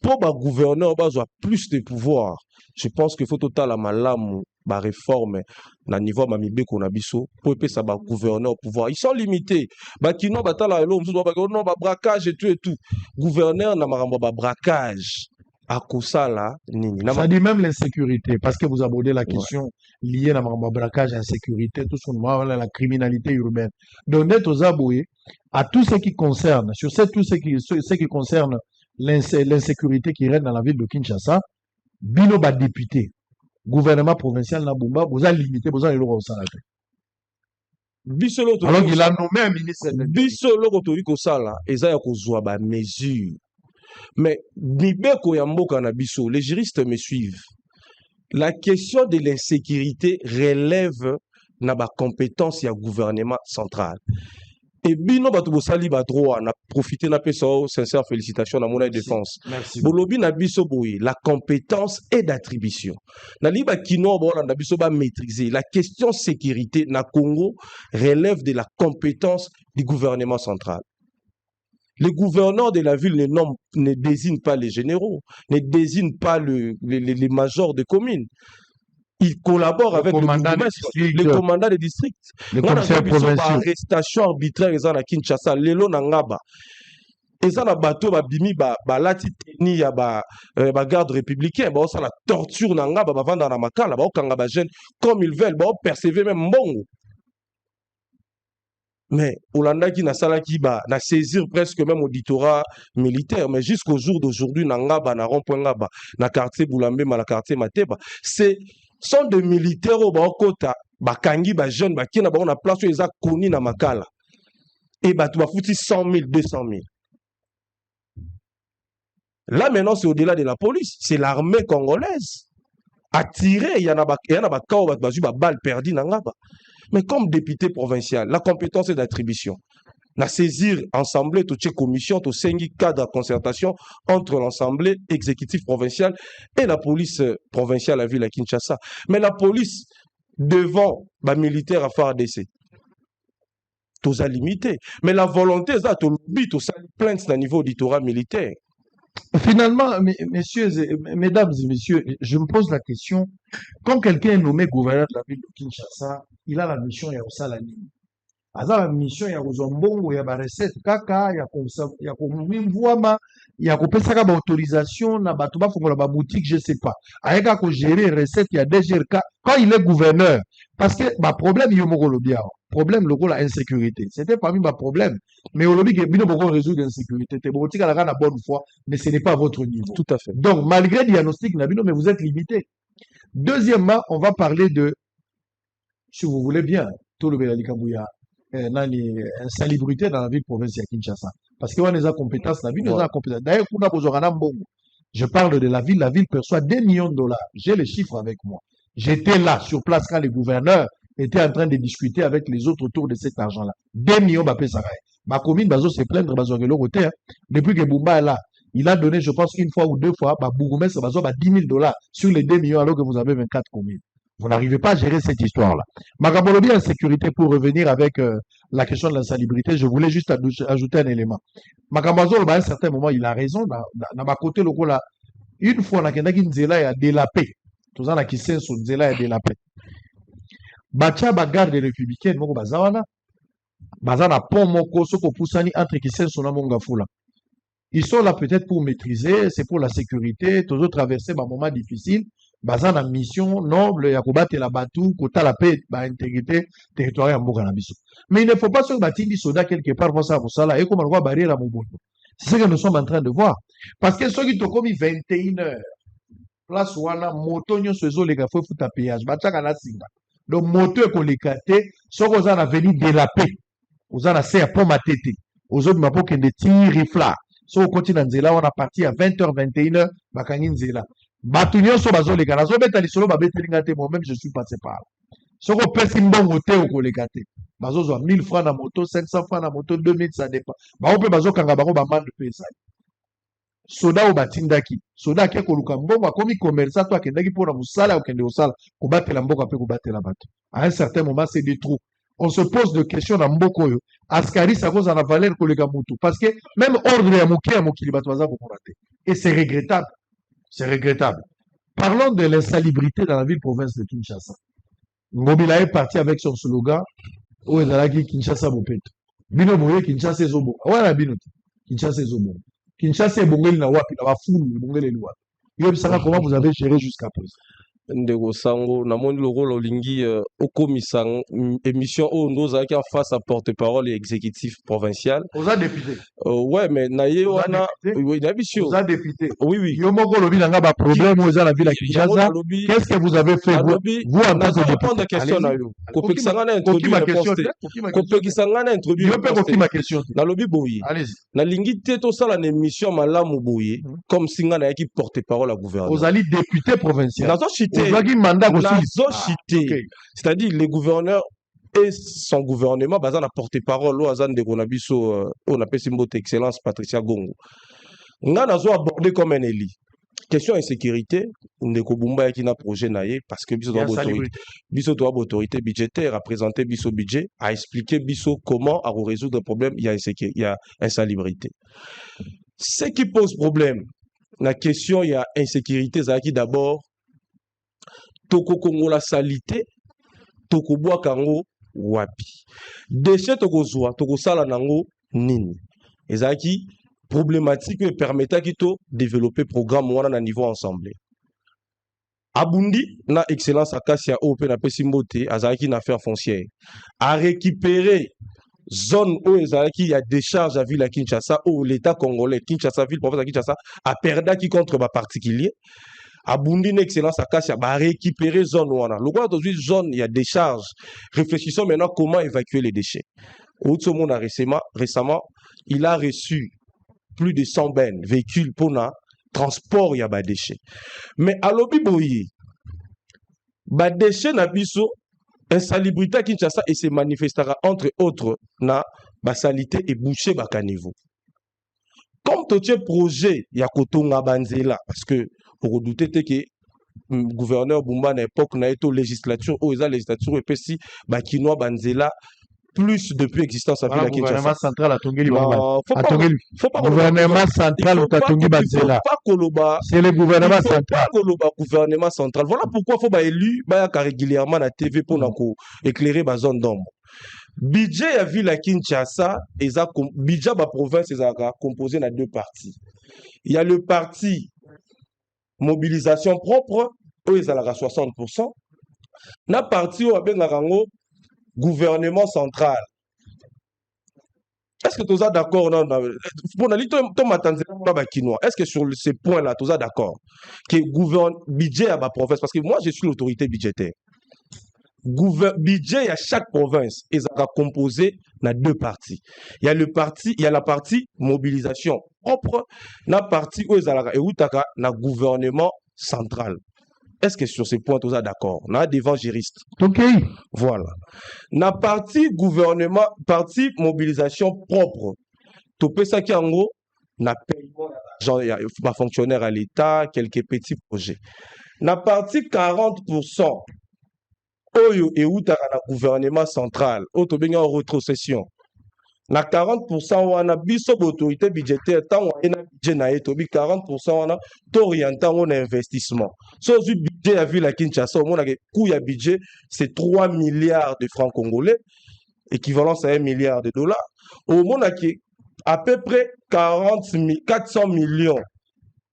S2: pour ba gouverneur avoir plus de pouvoir. Je pense qu'il faut total malamu ba réforme na niveau mamibe qu'on a biso pour que ça ba gouverneur au pouvoir. Ils sont limités. Ba kino batala elo mso ba non ba braquage et tout. Gouverneur na marambo ba braquage. À Kosala, nini.
S1: Ça dit même l'insécurité, parce que vous abordez la question liée à la braquage, insécurité, tout ce qu'on la criminalité urbaine. Donc, net aux aboués, à tout ce qui concerne, sur tout ce qui concerne l'insécurité qui règne dans la ville de Kinshasa, bino ba député, gouvernement provincial na Bumba, vous avez limité, vous avez le droit au salaire. Alors qu'il a nommé un ministre.
S2: Biso loko toyi kosala, eza ya kozwa ba mesure. Mais Nibeko Yamboka Nabiso, les juristes me suivent. La question de l'insécurité relève na ba compétence ya gouvernement central. Et bino batu sali ba droit na profiter na peso sincère félicitations na mon défense.
S1: Merci.
S2: Bolobi na biso boy, la compétence est d'attribution. Na liba kino bo na biso ba maîtriser. La question sécurité na Congo relève de la compétence du gouvernement central. Les gouverneurs de la ville ne désignent pas les généraux, ne désignent pas les majors de communes. Ils collaborent avec les commandants des districts.
S1: Les commissaires provinciaux.
S2: Arrestation arbitraire ils à Kinshasa, lelo na ngaba. Ils ont un bateau bimi lati teni ya garde républicain, ça la torture na ngaba ba vanda na makala, ba okanga ba jeune comme ils veulent, ba percevoir même mbongo. Mais Olanda qui n'a na saisir presque même auditorat militaire, mais jusqu'au jour d'aujourd'hui, na ngaba, na rond-point ngaba, na quartier Boulambe, na quartier Mateba, sont des militaires au Bakota, Bakangi, ba jeunes, qui na on a place où ils ont connu na makala. Et tu vas foutre 100 000, 200 000. Là maintenant, c'est au-delà de la police, c'est l'armée congolaise. Attiré, il y en a ba balle perdue na ngaba. Mais comme député provincial, la compétence est d'attribution. Na saisir assemblée, toute commission, tout cinq cadre de concertation entre l'assemblée exécutive provinciale et la police provinciale à la ville à Kinshasa. Mais la police, devant les militaires à faire d'essai, tout a limité. Mais la volonté, c'est de tout ça plainte à niveau auditorat militaire.
S1: Finalement, mesdames et messieurs, je me pose la question, quand quelqu'un est nommé gouverneur de la ville de Kinshasa, il a la mission ya osalani. Aza la mission ya ozombongo ya ba recette kaka ya komimvwama ya kopesaka ba autorisation na bato ba fongola ba boutique je sais pas. Ayeka ko gérer recette ya DGRK quand il est gouverneur parce que ba problème yo moko lobia. Problème loko la insécurité. C'était parmi ma problème. Mais au lobby, bino boko résoudre l'insécurité. Te boko tika la bonne foi, mais ce n'est pas votre niveau.
S2: Tout à fait.
S1: Donc, malgré le diagnostic, mais vous êtes limité. Deuxièmement, on va parler de, si vous voulez bien, tout le Belali Kabouya, insalubrité dans la ville provinciale Kinshasa. Parce qu'on a des compétences, la ville, on a des compétences. D'ailleurs, je parle de la ville perçoit 2 millions de $. J'ai les chiffres avec moi. J'étais là, sur place, quand les gouverneurs étaient en train de discuter avec les autres autour de cet argent-là. 2 millions de $. Ma commune, Bazo se plaindre, Bazo côté. Depuis que Bumba est là, il a donné, je pense, une fois ou deux fois, Bougoumès, Bazo, 10 000 $ sur les 2 millions alors que vous avez 24 communes. Vous n'arrivez pas à gérer cette histoire-là. Magabolobi en sécurité, pour revenir avec la question de l'insalubrité, je voulais juste ajouter un élément. Magabazo, à un certain moment, il a raison. Dans ma côté, le là, une fois, on a a délapé. Tout ça, on a qui s'est sur Nzela a délapé. Bacha bagarde républicaine, moko bazawana. Bazana pont moko, soko poussani entre qui s'est sur Namonga Fula. Ils sont là peut-être pour maîtriser, c'est pour la sécurité, toujours traverser un moment difficile. Bazan en mission noble, ya kobate la batu, kota la paix, ba intégrité territoriale en Boganabiso. Mais il ne faut pas se battre des soldats quelque part pour ça, et comme on voit barrière à Mobondo. C'est ce que nous sommes en train de voir. Parce que ceux qui ont commis 21 heures, place wana, moto nyo sezo les gars, faut foutre à péage, bataka na singa. Donc, moto est collecté, ceux qui ont venu de la paix, vous en avez à pomme à tété, aux autres m'apportent que des tirs riflards. So au continent Nzela, on a parti à 20h, 21h, Bakangi Nzela. Batunyo so bazo les gars, so beta lisolo ba betelingate, moi-même je suis passé par là. So ko pesi mbongo te au kolekate. Bazo zo 1000 francs na moto, 500 francs na moto, 2000 ça dépend. Ba ope bazo kanga bako ba mande pesa. Soda o batindaki. Soda ke koluka mbongo akomi commerçant toi kendaki pour na musala ou kende osala, ko batela mbongo ape ko batela bato. À un certain moment c'est des trous. on se pose des questions dans Mboko. Askari, ça cause en a valeur que le Gamutu. Parce que même ordre ya mokili batwaza kokorate. Et c'est regrettable. C'est regrettable. Parlons de l'insalubrité dans la ville-province de Kinshasa. Ngobila est parti avec son slogan où il a dit Kinshasa Bopeto. Bino boye Kinshasa Zobo. Voilà Bino. Kinshasa Zobo. Kinshasa Bongel na wapi na wafu Bongel na wapi. Yo bisaka comment vous avez géré jusqu'à présent?
S2: Ndeko sango namoni loko olingi okomisa émission oyo ndozalaki en face à porte-parole et exécutif provincial.
S1: Vous êtes député.
S2: Ouais, mais naye wana oui nabisio.
S1: Vous êtes député.
S2: Oui oui.
S1: Yo moko lobi nanga ba problème aux la ville à Kinshasa. Qu'est-ce que vous avez fait vous en tant que député?
S2: Répondre à question na yo. Kopekisanga na introduire
S1: ma question.
S2: Kopekisanga na introduire.
S1: Yo pe ma question.
S2: Na lobi boyi.
S1: Allez-y.
S2: Na lingi te to sala na émission malamu boyi comme singa na yaki porte-parole à gouvernement.
S1: Vous allez député provincial.
S2: Nazo chité. C'est-à-dire les gouverneurs et son gouvernement basé na porte-parole au azan de Gonabiso on appelle Simbote Excellence Patricia Gongo. Nga nazo aborder comme un élit. Question insécurité, ndeko Bumba qui na projet naie parce que biso doit autorité budgétaire à présenter biso budget, à expliquer biso comment à résoudre le problème, il y a insalubrité. Ce qui pose problème, la question il y a insécurité, ça qui d'abord toko kongo la salité toko boa kango wapi déchet toko zoa toko sala nango nini ezaki problématique et permettant kito développer programme wana na niveau ensemble abundi na excellence akasia op na pesimbote azaki na affaire foncière à récupérer zone où ezaki ya décharge à ville à Kinshasa où l'état congolais Kinshasa ville province à Kinshasa a perdu qui contre ba particulier Abundi une excellence à Kassia, bah récupérer zone wana. Le quoi aujourd'hui zone il y a des charges. Réfléchissons maintenant comment évacuer les déchets. Outsomo a récemment, il a reçu plus de 100 bennes véhicules pour na transport il y a des déchets. Mais à l'obi boyi, bah déchets na biso insalubrité à Kinshasa et se manifestera entre autres na ba salité et boucher ba caniveau. Comme tout ce projet il y a kotonga banzela parce que pour redouter que le gouverneur Bumba à l'époque n'a été législature ou la législature et puis si Bakinois Banzela plus depuis existence à
S1: le gouvernement central a tongé
S2: faut pas
S1: gouvernement central a tongé Banzela c'est le gouvernement central
S2: gouvernement central voilà pourquoi faut ba élu ba régulièrement na TV pour éclairer ba zone d'ombre budget à ville à Kinshasa et budget ba province est composé de deux parties il y a le parti mobilisation propre, où ils ont 60%. Na parti où il y a gouvernement central. Est-ce que tu es d'accord? Est-ce que sur ces points-là, tu es d'accord? Que budget à ma province, parce que moi je suis l'autorité budgétaire. Budget à chaque province, ils ont composé dans deux parties. Il y a la partie mobilisation propre, la partie où ils ont na gouvernement central. Est-ce que sur ces points, tu es d'accord? On a devant juriste.
S1: Ok.
S2: Voilà. La partie gouvernement, partie mobilisation propre. Tu peux ça qui en gros, na paiement d'argent, il y a fonctionnaire à l'État, quelques petits projets. La partie 40%. Oyo et où tu as un gouvernement central, auto bien en rétrocession. Na 40% wana biso autorité budgétaire tant on a budget na eto bi 40% wana t'orientant on investissement. So du budget à ville à Kinshasa, on a coût ya budget c'est 3 milliards de francs congolais, équivalent à 1 milliard de dollars. Au monde à peu près 400 millions.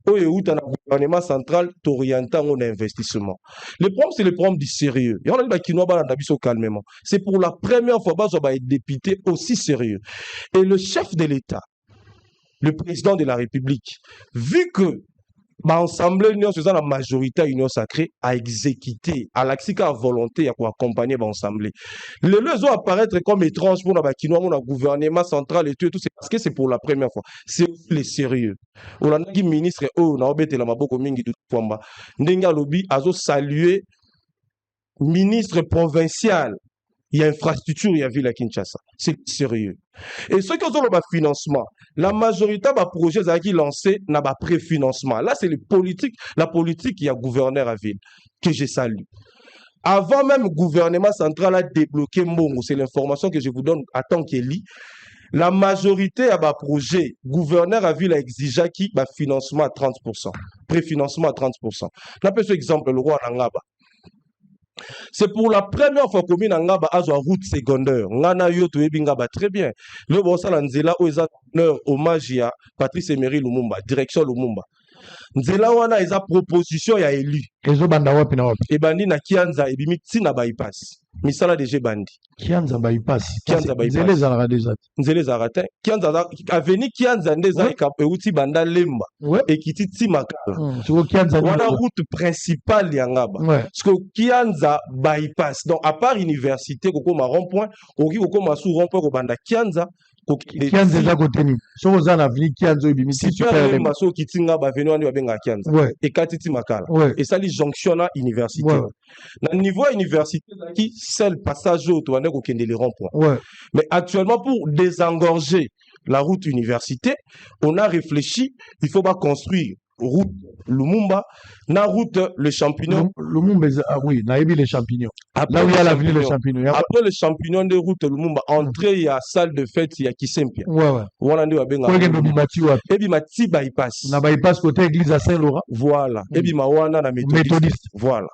S2: Où est un gouvernement central t'orientant en investissement. Le problème, c'est le problème du sérieux. Et on a dit qu'il doit calmement. C'est pour la première fois que va être député aussi sérieux. Et le chef de l'État, le président de la République, vu que l'Assemblée union c'est la majorité union sacrée à exécuter à l'axica volonté à accompagner l'Assemblée. Les leçons vont apparaître comme étranges pour le gouvernement central et tout c'est parce que c'est pour la première fois. C'est le sérieux. On a dit ministre on a obété la maboko mingi du Pwamba. Ndenga lobby azo saluer ministre provincial. Il y a infrastructure, il y a ville à Kinshasa. C'est sérieux. Et ceux qui ont le financement, la majorité des projets qui lancés n'a pas préfinancement. Là, c'est la politique, il y a gouverneur à ville que je salue. Avant même le gouvernement central a débloqué Mbongo, c'est l'information que je vous donne à tant qu'elle lit. La majorité à projet, gouverneur a vu l'exigé qui financement à 30%, préfinancement à 30%. Là, par exemple, le roi Nangaba. C'est pour la première fois que Ngaba a une route secondaire. Ngana yoto Ngaba très bien. Le bon ça nzela oza hommage à Patrice Emery Lumumba, direction Lumumba. Nzela wana eza proposition ya élu.
S1: Ezo banda wapi na wapi?
S2: E bandi na Kianza e bimi tina bypass. Misala DG bandi.
S1: Kianza bypass.
S2: Kianza bypass.
S1: Nzele za déjà.
S2: Nzele za rata. Kianza avenue Kianza ndeza e banda lemba. E kiti timakala.
S1: Sur Kianza
S2: wana route principale ya Ngaba. Parce que Kianza bypass. Donc à part université koko ma rond-point, oki koko ma sous rond-point ko banda Kianza.
S1: Kianza za koteni. So oza na vini Kianza ibimiti
S2: super lemba so kitinga ba venu wani babenga Kianza. Et katiti makala. Et ça li jonction na université. Na niveau université qui seul passage au tourner ko kende les ronds-points. Mais actuellement pour désengorger la route université, on a réfléchi, il faut pas construire route Lumumba, na route le champignon.
S1: Lumumba, oui, naïbi les champignons. Là où il y a l'avenue les champignons.
S2: Après le champignon de route Lumumba, entrée, il y a salle de fête, il y a Kisempia.
S1: Voilà.
S2: Et puis ma ti bypass.
S1: Na bypass côté église à Saint-Laurent.
S2: Voilà. Et puis ma wana na méthodiste. Voilà.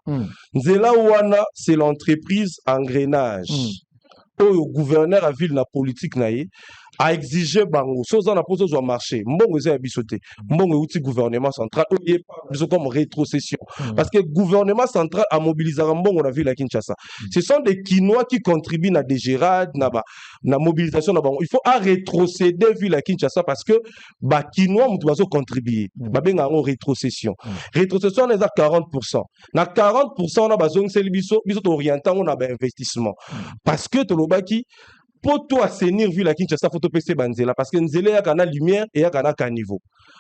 S2: Nzela wana, c'est l'entreprise engrenage. Le gouverneur a vu la politique naïe a exigé bango so za na poso zo marché mbongo za bisoté mbongo outil gouvernement central oye pas comme rétrocession parce que gouvernement central a mobilisé mbongo na ville à Kinshasa. Ce sont des Kinois qui contribuent à des gérades na mobilisation na bango. Il faut à rétrocéder ville à Kinshasa parce que ba Kinois mutu bazo contribuer ba benga en rétrocession. Rétrocession les à 40%. Na 40% on a besoin de biso orientant on a ba investissement parce que to lobaki pour toi assainir vu la Kinshasa faut PC banzela parce que nzela ya kana lumière et ya kana caniveau.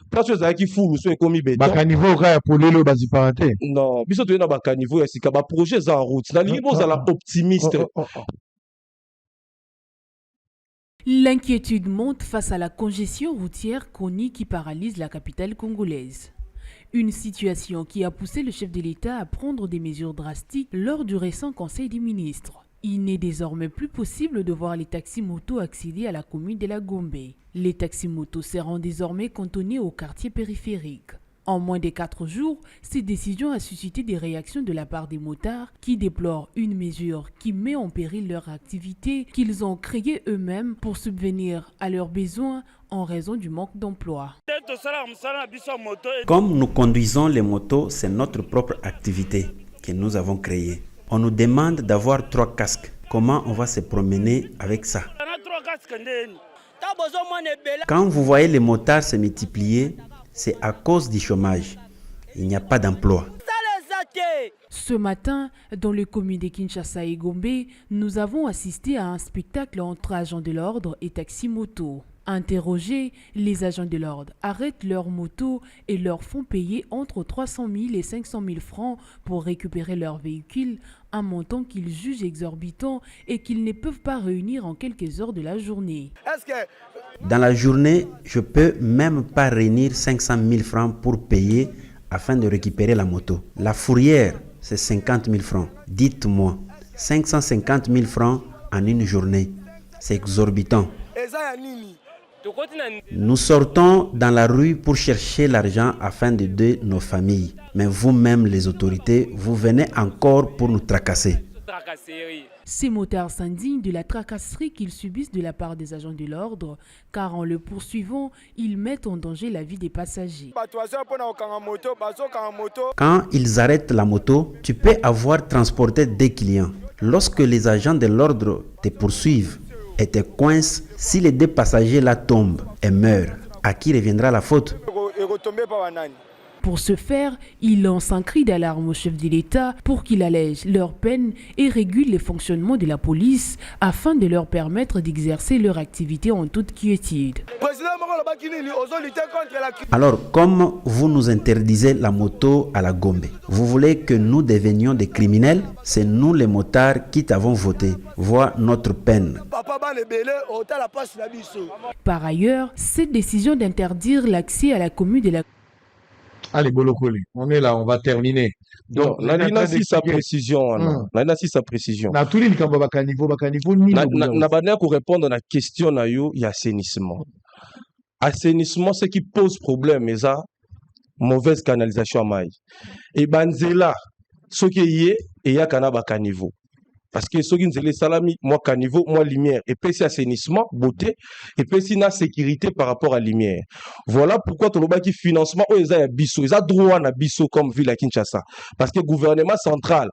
S2: Parce que ça qui fou so ekomi béton.
S1: Ba caniveau ka pour lelo baziparate.
S2: Non, biso to na ba caniveau ya sika ba projet en route. Na lingi boza la optimiste.
S3: L'inquiétude monte face à la congestion routière chronique qui paralyse la capitale congolaise. Une situation qui a poussé le chef de l'État à prendre des mesures drastiques lors du récent Conseil des ministres. Il n'est désormais plus possible de voir les taxis-motos accéder à la commune de la Gombe. Les taxis-motos seront désormais cantonnés au quartier périphérique. En moins de 4 jours, cette décision a suscité des réactions de la part des motards qui déplorent une mesure qui met en péril leur activité qu'ils ont créée eux-mêmes pour subvenir à leurs besoins en raison du manque d'emploi.
S4: Comme nous conduisons les motos, c'est notre propre activité que nous avons créée. On nous demande d'avoir 3 casques. Comment on va se promener avec ça? Quand vous voyez les motards se multiplier, c'est à cause du chômage. Il n'y a pas d'emploi.
S3: Ce matin, dans le communes de Kinshasa et Gombe, nous avons assisté à un spectacle entre agents de l'ordre et taxi-moto. Interrogés, les agents de l'ordre arrêtent leurs motos et leur font payer entre 300 000 et 500 000 francs pour récupérer leur véhicule, un montant qu'ils jugent exorbitant et qu'ils ne peuvent pas réunir en quelques heures de la journée.
S4: Dans la journée, je ne peux même pas réunir 500 000 francs pour payer afin de récupérer la moto. La fourrière, c'est 50 000 francs. Dites-moi, 550 000 francs en une journée, c'est exorbitant. Nous sortons dans la rue pour chercher l'argent afin d'aider nos familles. Mais vous-même, les autorités, vous venez encore pour nous tracasser.
S3: Ces motards s'indignent de la tracasserie qu'ils subissent de la part des agents de l'ordre, car en le poursuivant, ils mettent en danger la vie des passagers.
S4: Quand ils arrêtent la moto, tu peux avoir transporté des clients. Lorsque les agents de l'ordre te poursuivent et te coincent, si les 2 passagers là tombent et meurent, à qui reviendra la faute?
S3: Pour ce faire, ils lancent un cri d'alarme au chef de l'État pour qu'il allège leurs peines et régule le fonctionnement de la police afin de leur permettre d'exercer leur activité en toute quiétude.
S4: Alors, comme vous nous interdisez la moto à la Gombe, vous voulez que nous devenions des criminels? C'est nous les motards qui t'avons voté. Vois notre peine.
S3: Par ailleurs, cette décision d'interdire l'accès à la commune de la
S1: Allez, Bolokoli, on est là, on va terminer.
S2: Donc, Nalina si sa précision, Nalina si sa précision.
S1: Na tous les camps bakaniveau ni
S2: na bana ko répondre à la question na yo y assainissement. Assainissement ce qui pose problème mais ça mauvaise canalisation à maille. Et banzela ce qui est et ya kana bakaniveau. Parce que ceux qui nous salami, moi caniveau, moi lumière, et puis c'est assainissement, beauté, et puis c'est la sécurité par rapport à lumière. Voilà pourquoi tout le monde qui financement, ils ont bisso, ils ont droit à bisso comme ville à Kinshasa. Parce que le gouvernement central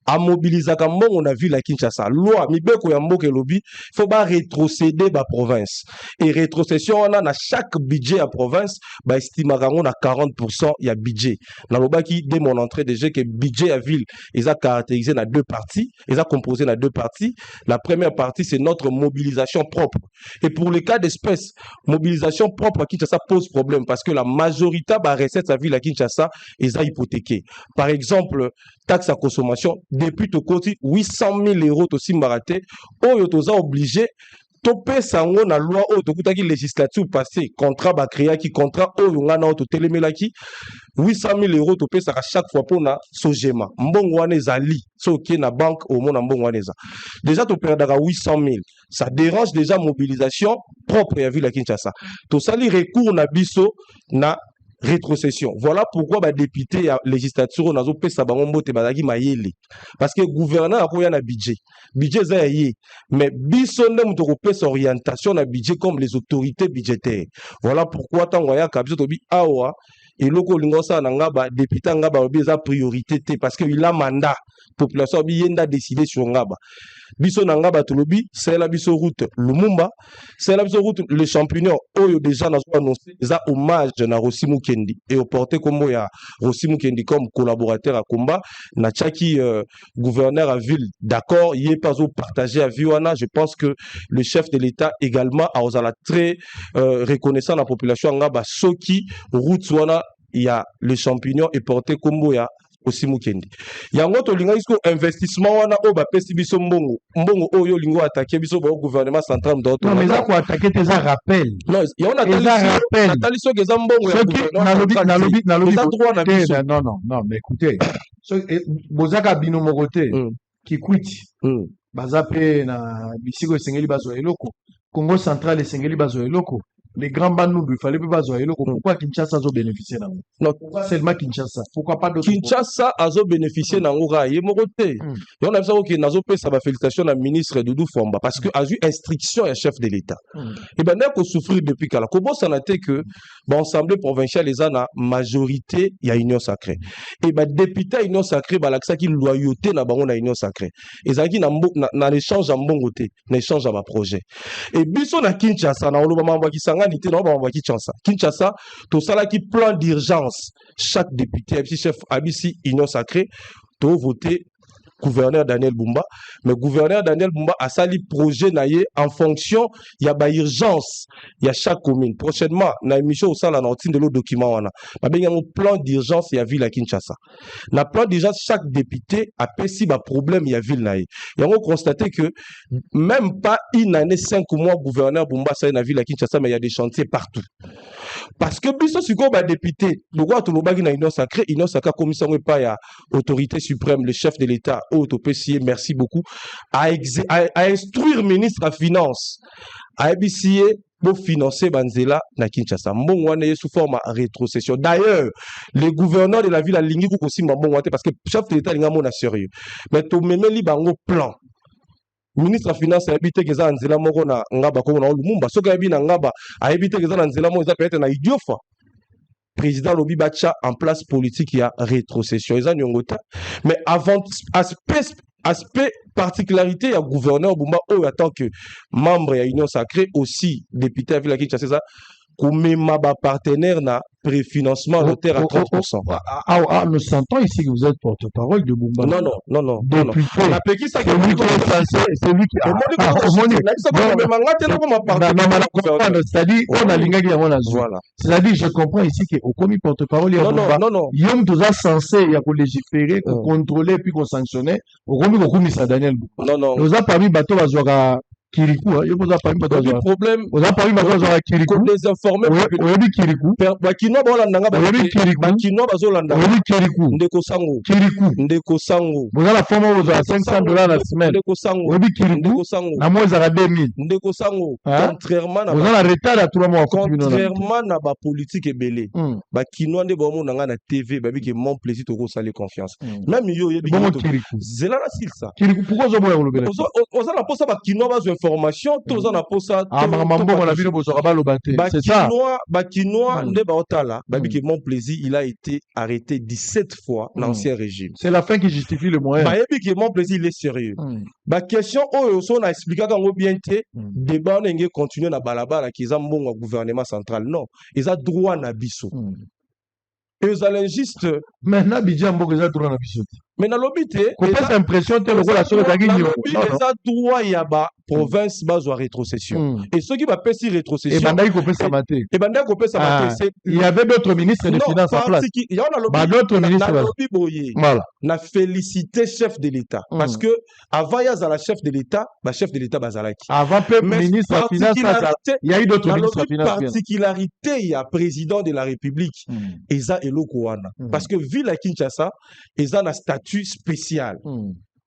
S2: a mobilisé comme on a vu la Kinshasa. Loi, mi beko ya mboke lobby, faut pas rétrocéder la province. Et rétrocession, on a dans chaque budget à province, bah estime à 40% il y a budget. Dans le bas qui dès mon entrée déjà que budget à ville, ils ont caractérisé dans deux parties, ils ont composé dans deux parties. La première partie, c'est notre mobilisation propre. Et pour les cas d'espèce, mobilisation propre à Kinshasa pose problème parce que la majorité de la recette à ville à Kinshasa est hypothéquée. Par exemple, taxe à consommation, depuis au côté 800 000 euros de Simbaraté, on est obligé topé sango na loi o tokutaki législature passé contrat ba créa qui contrat o ngana o to telemelaki 800 000 euros topé ça chaque fois pour na sojema mbongo wana ezali so ki na banque au monde mbongo wana eza déjà to perdra 800 000 ça dérange déjà mobilisation propre ya ville à Kinshasa to sali recours na biso na rétrocession. Voilà pourquoi les députés à législature nazo pesa bango mbote bazaki mayele parce que gouverneur a koya na budget za yé mais biso ndem to pesa orientation na budget comme les autorités budgétaires. Voilà pourquoi tango ya kabiso to bi awa et loko lingosa na ngaba député ngaba obi za priorité parce que il a mandat population bi yenda décider sur ngaba biso na ngaba tolobi c'est la biso route Lumumba c'est la biso route le champignon oyo déjà nazo annoncé za hommage na Rossi Mukendi et au porté combo ya Rossi Mukendi comme collaborateur à combat na tchaki gouverneur à ville d'accord y est pas au partager à Viwana. Je pense que le chef de l'État également a osala très reconnaissant la population ngaba soki route wana il y a le champignon et porté combo ya aussi Mukendi. Yango to linga isko investissement wana o ba pesi biso mbongo oyo lingo attaquer biso ba gouvernement central d'auto.
S1: Non mais ça quoi attaquer tes rappel.
S2: Non, il y a un appel so que za mbongo ya
S1: gouvernement. Non mais écoutez, bozaka bino mokote qui quitte. Bazape na bisiko esengeli bazo eloko. Congo central esengeli bazo eloko. Les grands bandes, il fallait pas besoin. Pourquoi Kinshasa a bénéficié d'un non, seulement Kinshasa. Pourquoi pas d'autres?
S2: Kinshasa a bénéficié d'un oura. Il est moroté. Et on a besoin que nous avons sa félicitation à ministre Doudou Fomba parce que a eu instruction à chef de l'État. Et ben n'a qu'on souffrir depuis qu'à la Kobo ça n'a été que l'Assemblée provinciale les a na majorité il y a union sacrée. Et ben député union sacrée bah l'accès qui loyauté na bango na union sacrée. Et ça qui na l'échange en bon côté, l'échange à ma projet. Et biso na Kinshasa na olobama qui sanga Kinshasa, tout ça là qui plan d'urgence. Chaque député, chef Abissi, Union Sacrée, tout voté gouverneur Daniel Bumba. Mais gouverneur Daniel Bumba a sali projet naïe en fonction, il y a ba urgence, il y a chaque commune. Prochainement, na émission au sein la notice de l'autre document wana. Ma bien un plan d'urgence il y a ville à Kinshasa. Na plan d'urgence chaque député a pessi ba problème il y a ville naïe. Et on a constaté que même pas une année 5 mois gouverneur Bumba ça na ville à Kinshasa mais il y a des chantiers partout. Parce que biso siko ba député, le roi to lobaki na union sacrée commission et pas ya autorité suprême le chef de l'État autopécier merci beaucoup à instruire ministre à finance à ébicier pour financer Banzela na Kinshasa. Mbongo wana sous forme de rétrocession. D'ailleurs, les gouverneurs de la ville a lingi ko aussi mbongo wana parce que chef de l'État linga mona sérieux. Mais to memeli bango plan. Ministre des Finances a habité que ça nzela moko na ngaba ko na Lumumba soka yabi na ngaba a habité que ça nzela moko za peut-être na idiofa. Président Lobi Bacha en place politique il y a rétrocession ils nyongota mais avant aspect particularité à gouverneur Bumba en tant que membre de l'Union sacrée aussi député à Villa Kinshasa ça comme ma partenaire na préfinancement de terre à 30%.
S1: Nous sentons ici que vous êtes porte-parole de Bumba.
S2: Non.
S1: Député.
S2: On a payé ça.
S1: C'est lui qui est censé. C'est lui qui c'est-à-dire, on a l'ingénieur qui a mon
S2: voilà.
S1: C'est-à-dire, je comprends ici qu'au commis porte-parole, il y a
S2: non.
S1: Yom tout ça censé, il y a pour légiférer, pour contrôler, puis pour sanctionner. Au commis ça Daniel Bumba.
S2: Non.
S1: Nous avons parmi bateau à Kirikou, hein, yo poza parmi bato
S2: Le problème,
S1: oza parmi bato za Kirikou.
S2: qu'on désinforme
S1: Oyebi Kirikou.
S2: bakinois baolandanga
S1: Oyebi Kirikou.
S2: bakinois bazolandanga
S1: Oyebi Kirikou.
S2: ndeko sango
S1: Kirikou.
S2: ndeko sango
S1: Boza la forme ozo à $500 la semaine.
S2: ndeko sango
S1: Oyebi Kirikou.
S2: ndeko sango
S1: Na mo ezaka 2000.
S2: ndeko sango
S1: Hein?
S2: contrairement na
S1: Boza la retard à 3 mois.
S2: contrairement na ba politique ebele bakinois nde baomonanga na TV babiki mon plaisir tokosala confiance même yo yebi
S1: Bon Kirikou.
S2: zela na silsa
S1: Kirikou pourquoi ozo boya kolobela?
S2: oza na posa bakinois bazo information to oza na posa
S1: Mambo na bino bozo rabalo baté. C'est ça.
S2: bakinois nde baotala babiki mon plaisir il a été arrêté 17 fois dans l'ancien régime.
S1: C'est la fin qui justifie le moyen.
S2: Babiki mon plaisir il est sérieux. Ba question oyo so na expliquer kango bien te débat nenge continuer na balabala ki za mbongo gouvernement central non ils a droit na biso. Et aux allégistes
S1: maintenant bidja mboko eza droit na biso.
S2: Mais na lobby te
S1: kopesa impression te lokola solo ezalaki nyongo
S2: eza droit ya ba province bazwa rétrocession et ceux qui va pesi rétrocession
S1: ebandaki kopesama te
S2: ebandaki kopesama te
S1: il y avait d'autres ministres de finances en place d'autres ministres
S2: na lobby boye na félicité chef de l'État parce que avant yazala chef de l'État ba chef de l'État bazalaki
S1: avant peu ministre de finances il y a eu d'autres ministres de finances
S2: particularité il y a président de la République eza eloko wana parce que vu la Kinshasa eza na statut spécial.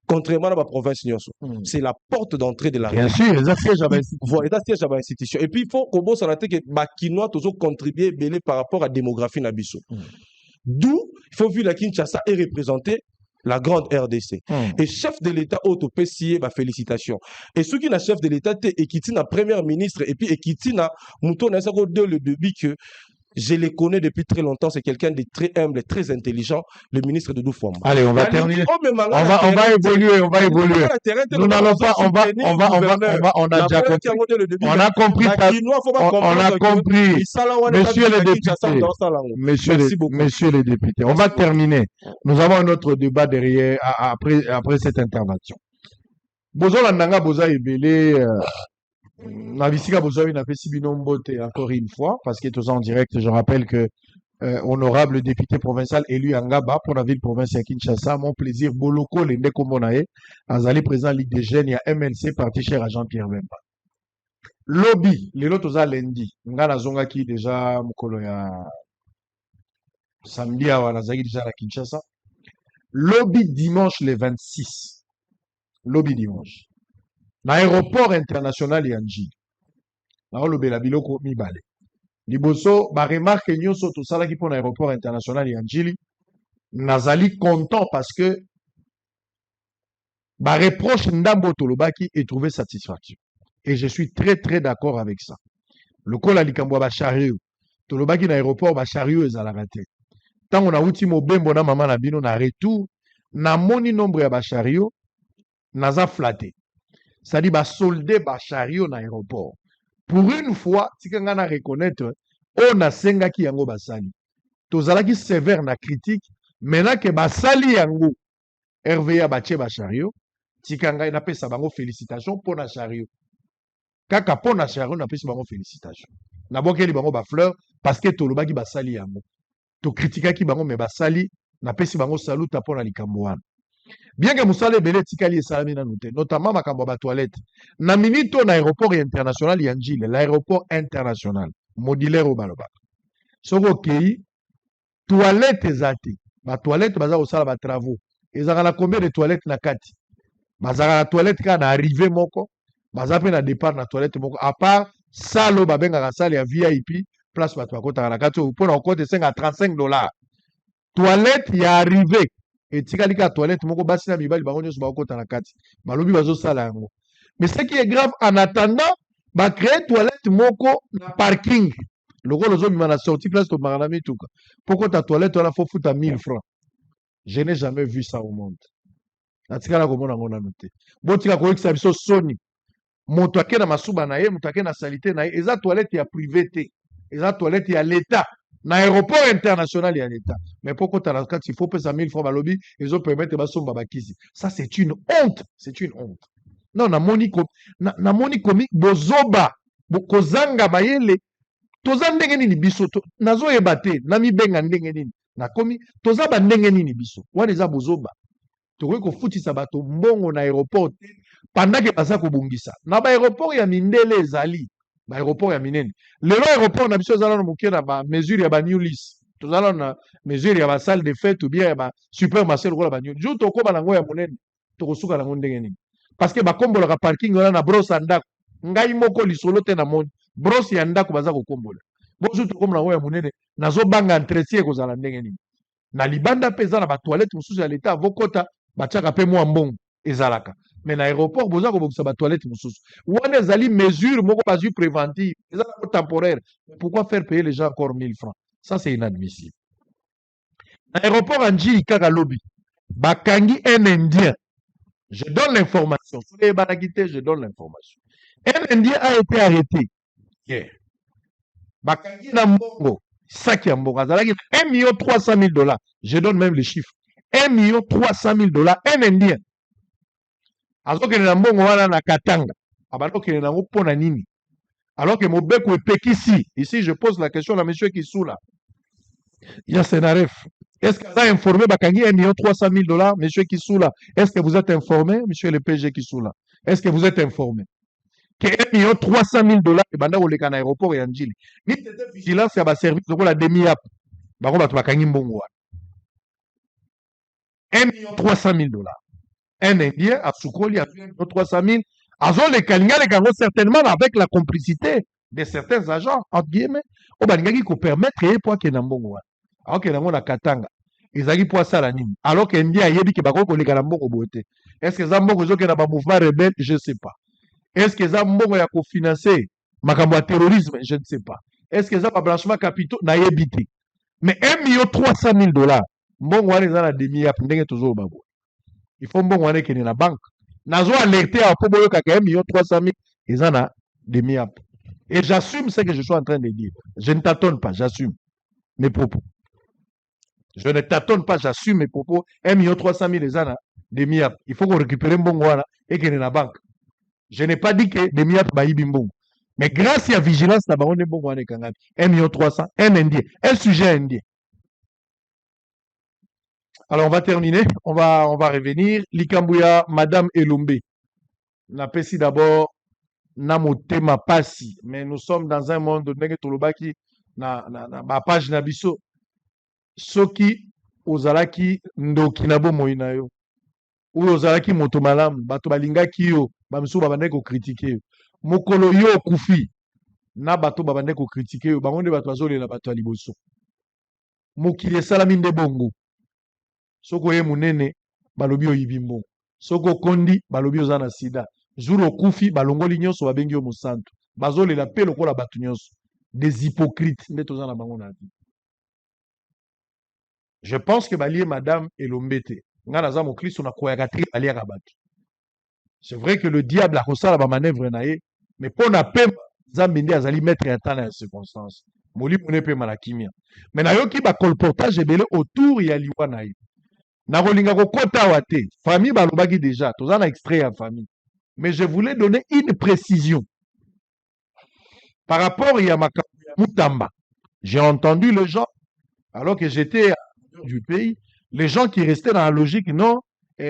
S2: Contrairement à la province, c'est la porte d'entrée de la
S1: République. Bien sûr,
S2: ils siège à l'institution. Et puis, il faut qu'on bosse à la tête que Bakinois toujours contribuer par rapport à la démographie Nabiso. D'où, il faut vu la Kinshasa est représentée la grande RDC. Et chef de l'État, autopécié, félicitations. Et ceux qui n'a chef de l'État, et qui na premier ministre, et puis et qui na Mouton, de le début que je les connais depuis très longtemps. C'est quelqu'un de très humble, très intelligent, le ministre de Doufouam.
S1: Allez, on va terminer. On va évoluer. Nous n'allons pas. On a déjà compris. On a compris. On a compris. Messieurs les députés. On va terminer. Nous avons un autre débat derrière après cette intervention. Bozola Nanga Boza Ebele. Navisika Bozoï n'a pas si encore une fois, parce qu'il est en direct. Je rappelle que honorable député provincial élu Angaba pour la ville province à Kinshasa, mon plaisir, Boloko, l'Indeko Monae, Azali président Ligue des Jeunes, il y a MNC, parti cher à Jean-Pierre Bemba. Lobby, les lots à lundi, Ngana Zonga qui déjà, Mukolo ya samedi à Wanazagi déjà à Kinshasa. Lobby dimanche le 26. Lobby dimanche. L'aéroport international Yanji. Na olobela biloko mibale. Liboso ba remarque nyonso to sala ki pour l'aéroport international Yanjili. Nazali content parce que ba reproche ndambo tolobaki est trouvé satisfaction. Et je suis très très d'accord avec ça. Le kola likambo ba chariot. Tolobaki na aéroport ba chariot ezala raté. Tant on a outi mo bembo na mama na bino na retour na moni nombre ya ba chariot naza flatté. C'est-à-dire bah solder bah chariot dans l'aéroport. Pour une fois, si quelqu'un a reconnaître, on a senga ki yango basali. Tozala ki sévère na critique, maintenant que basali yango RVA bache ba chariot, si quelqu'un a pesa bango félicitations pour na chariot. Kaka pour na chariot na pesa bango félicitations. Na bokeli bango ba fleur parce que toloba ki basali yango. To critika ki bango me basali na pesa bango salut pour na likambo wana. Bien que Moussale Belé Tikali et Salami Nanoute, notamment Makambo toilette, na minito na aéroport international Yanjile, l'aéroport international, modulaire au Baloba. Soko kei, toilette ezati, ba toilette baza au sala ba travaux. Ezaka na combien de toilettes na kati? Bazaka na toilette ka na arrivé moko, baza pe na départ na toilette moko. À part salo babenga ka sale ya VIP, place ba kota na kati, pour na compte $35. Toilette ya arrivé. Et tikali ka toilette moko basi na mibali bango nyoso bakota na kati balobi bazo sala yango. Mais ce qui est grave en attendant ba créer toilette moko na parking loko lozo bima na sortie place to marana mituka pourquoi ta toilette on a faut foutre 1000 francs. Je n'ai jamais vu ça au monde. Atikala ko mona ngona noté botika ko ekisa biso soni moto akena masuba na ye moto akena salité na ye eza toilette ya privé te eza toilette ya l'état na aéroport international ya l'État. Mais pourquoi quand il faut payer 1000 francs à lobby, ils ont permis de basomba bakisi. Ça c'est une honte, c'est une honte. Non na moni komi bozoba bokozanga bayele toza ndenge nini biso nazo yebate na mibenga ndenge nini na komi toza ba ndenge nini biso wana eza bozoba tokoki kofutisa bato mbongo na aéroport pendant que baza kobungisa na aéroport ya mindele ezali aéroport ya minene lelo aéroport na biso ezala na moke na ba mesure ya ba new list tozala na mesure ya ba salle de fête ou bien ya ba supermarché lokola ba new jour tokoba nango ya monene tokosuka nango ndenge nini parce que bakombolaka parking wana na brosse ya ndako ngai moko lisolo te na moni brosse ya ndako baza kokombola bozu tokomona nango ya monene nazobanga entretien ekozala ndenge nini na libanda mpe eza na batoilette mosusu ya leta avokota batiaka mpe mwa mbongo ezalaka mais na aéroport boza kobongisa batoilette mosusu wana ezali mesure moko bazwi préventive eza nango temporaire pourquoi faire payer les gens encore 1000 francs ça c'est inadmissible na aéroport ya njili kaka lobi bakangi un indien je donne l'information soki eyebanaki te je donne l'information un indien a été arrêté yeah. Bakangi na mbongo sac ya mbongo azalaki na 1 300 000 $. Je donne même les chiffres. 1 300 000 $. Un indien. Azokende na mbongo wana na Katanga. Abandokende nango pona nini? Alors que Mobeko epekisi. Ici, je pose la question à monsieur Kissoula. Il y a Sénaref. Est-ce que vous avez informé Bakangi 1 300 000 $? Monsieur Kissoula, est-ce que vous êtes informé? Monsieur le PG Kissoula, est-ce que vous êtes informé? Que 1 300 000 $, et banda oleka na aéroport ya Njili. Ni tete vigilance ya ba service lokola demi-app. Bako bato bakangi mbongo wana. 1 300 000 $. Un Indien à Soukoli a 1 300 000. Azo le kalinga le kango certainement avec la complicité de certains agents, entre guillemets. O baningaki ko permettre ye po ke na mbongo wana. Alors que nango na Katanga. Ezaki po sala nini. Alors que Indien ayebi ke bako koleka na mbongo bote. Est-ce que za mbongo zoke na ba mouvement rebelle? Je sais pas. Est-ce que ça mbongo ya kofinancer makambo ya terrorisme? Je ne sais pas. Est-ce que ça pas blanchiment capitaux? Na yebite. Mais 1 300 000 $, mbongo wana eza na demi-app ndenge tozo babo. Il faut mbongo wana kene na banque. Nazo alerter à poboyo kaka 1 300 000 eza na demi-app. Et j'assume ce que je suis en train de dire. Je ne tâtonne pas, j'assume mes propos. Je ne tâtonne pas, j'assume mes propos. 1 300 000 eza na demi-app. Il faut qu'on récupère mbongo wana et kene na banque. Je n'ai pas dit que demi-app bayibi mbongo. Mais grâce à la vigilance, na bango mbongo wana kangami 1 300 000, un indien, un sujet indien. Alors on va terminer, on va revenir. Likambouya, Madame Elombe. Na pesi d'abord namotema pasi, mais nous sommes dans un monde ndenge tolobaki na page na biso. Soki ozalaki ndoki na bomoi na yo. Ou ozalaki moto malamu, bato balingaki yo, bamisu babandeki ko critiquer yo. Mokolo yo okufi na bato babandeki ko critiquer yo, bango nde bato bazolela bato ya liboso. Mokili esalami nde bongo. Soko ye munene balobi oyibi mbongo. Soko kondi balobi oza na sida. Jour okufi balongoli nyonso babengi yo mosantu. Bazolela pe lokola bato nyonso. Des hypocrites nde toza na bango na vie. Je pense que balie Madame Elombete. C'est vrai que le diable a reçu la manœuvre naïe, mais pour na pema Zambindi azali mettre un temps dans les circonstances. Moli mone pema la kimia. Mais na yo ki ba colportage ebele autour ya liwa naïe. Na rolinga ko kota wate. Famille balobaki déjà, toza na extrait en famille. Mais je voulais donner une précision. Par rapport à Mutamba, j'ai entendu les gens, alors que j'étais du pays, les gens qui restaient dans la logique, non, ou